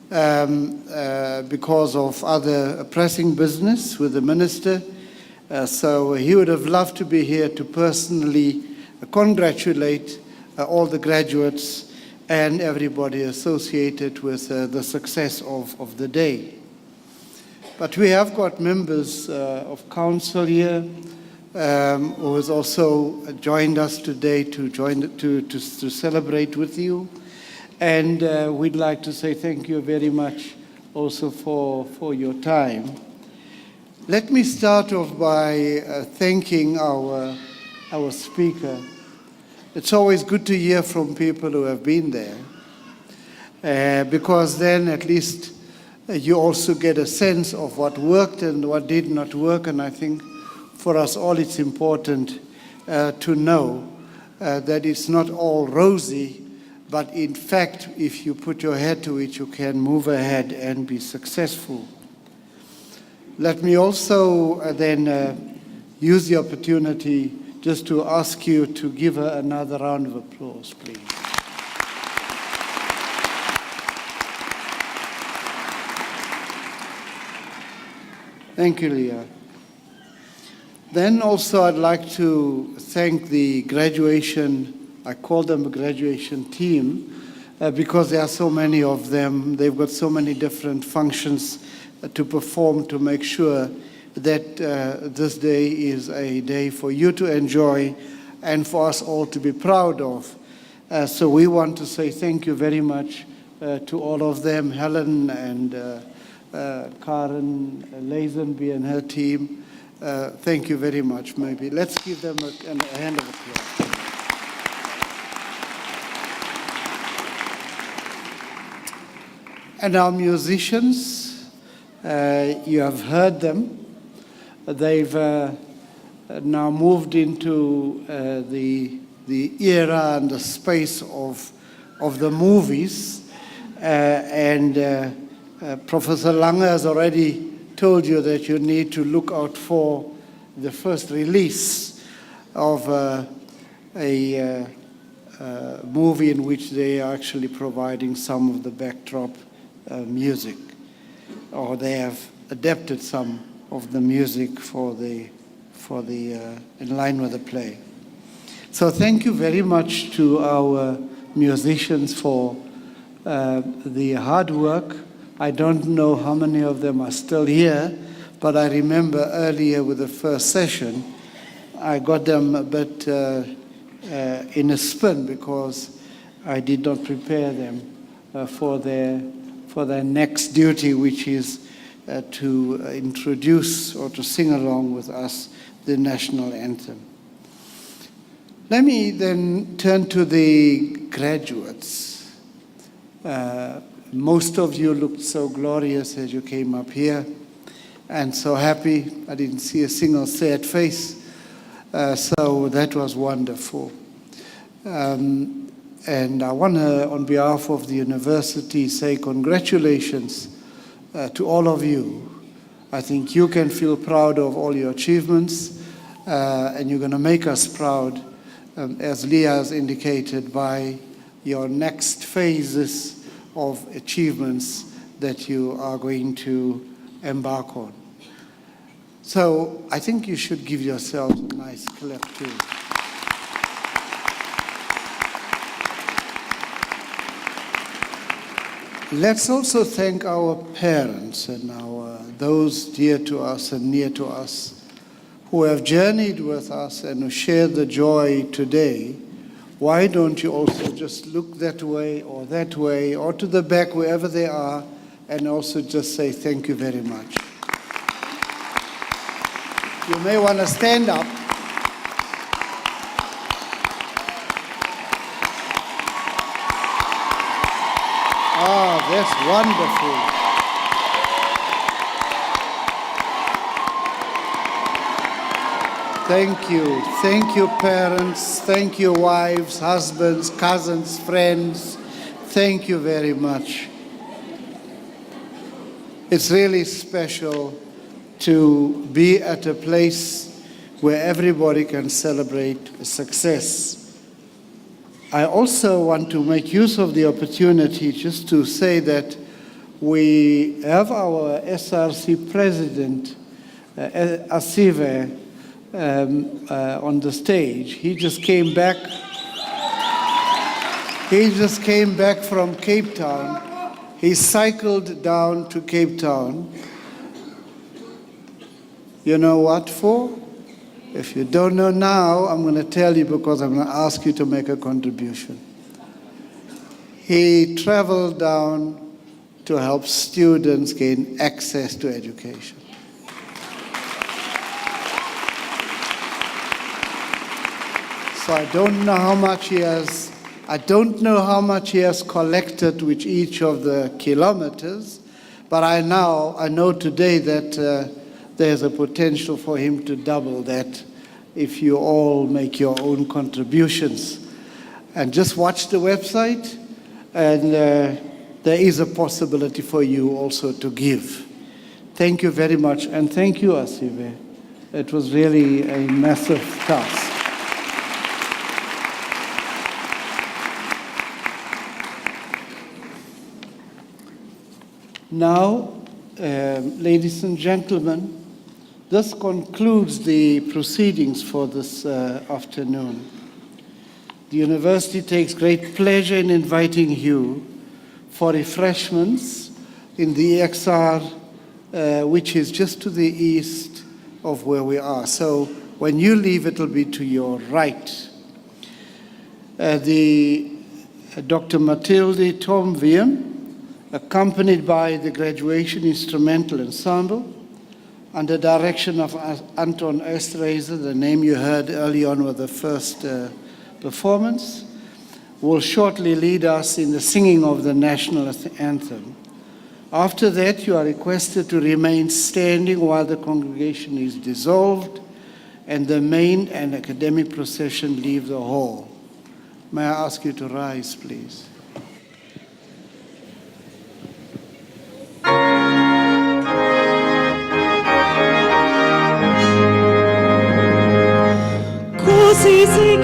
Speaker 1: because of other pressing business with the Minister. So he would have loved to be here to personally congratulate all the graduates and everybody associated with the success of the day. But we have got members of council here who has also joined us today to celebrate with you. And we'd like to say thank you very much also for your time. Let me start off by thanking our speaker. It's always good to hear from people who have been there, because then at least you also get a sense of what worked and what did not work. And I think for us all it's important to know that it's not all rosy, but in fact, if you put your head to it, you can move ahead and be successful. Let me also then use the opportunity just to ask you to give her another round of applause, please. Thank you, Leah. Then also I'd like to thank the graduation, I call them a graduation team, because there are so many of them. They've got so many different functions to perform to make sure that this day is a day for you to enjoy and for us all to be proud of. So we want to say thank you very much to all of them, Helen and Karen Lazenby and her team. Thank you very much. Maybe let's give them a hand of applause. And our musicians, you have heard them. They've now moved into the era and the space of the movies. Professor Lange has already told you that you need to look out for the first release of a movie in which they are actually providing some of the backdrop music, or they have adapted some of the music for the in line with the play. So thank you very much to our musicians for the hard work. I don't know how many of them are still here, but I remember earlier with the first session, I got them a bit in a spin because I did not prepare them for their next duty, which is to introduce or to sing along with us the National Anthem. Let me then turn to the graduates. Most of you looked so glorious as you came up here, and so happy. I didn't see a single sad face, so that was wonderful. And I want to, on behalf of the university, say congratulations to all of you. I think you can feel proud of all your achievements, and you're going to make us proud, as Leah has indicated, by your next phases of achievements that you are going to embark on. So I think you should give yourselves a nice clap too. Let's also thank our parents and those dear to us and near to us who have journeyed with us and who share the joy today. Why don't you also just look that way or to the back, wherever they are, and also just say thank you very much. You may want to stand up. Ah, that's wonderful. Thank you. Thank you, parents. Thank you, wives, husbands, cousins, friends. Thank you very much. It's really special to be at a place where everybody can celebrate success. I also want to make use of the opportunity just to say that we have our SRC president, Asive, on the stage. He just came back from Cape Town. He cycled down to Cape Town. You know what for? If you don't know now, I'm going to tell you because I'm going to ask you to make a contribution. He traveled down to help students gain access to education. So I don't know how much he has collected with each of the kilometers, but I know today that there's a potential for him to double that if you all make your own contributions. And just watch the website, and there is a possibility for you also to give. Thank you very much, and thank you, Asive. It was really a massive task. Now, ladies and gentlemen, this concludes the proceedings for this afternoon. The university takes great pleasure in inviting you for refreshments in the EXR, which is just to the east of where we are. So when you leave, it'll be to your right. Dr. Mathilde Tomvium, accompanied by the Graduation Instrumental Ensemble, under direction of Anton Oestreiser, the name you heard early on with the first performance, will shortly lead us in the singing of the National Anthem. After that, you are requested to remain standing while the congregation is dissolved and the main and academic procession leave the hall. May I ask you to rise, please?
Speaker 8: Così si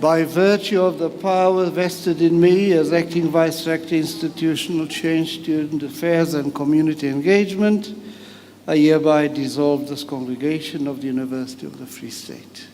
Speaker 1: By virtue of the power vested in me as Acting Vice Rector, Institutional Change, Student Affairs and Community Engagement, I hereby dissolve this congregation of the University of the Free State.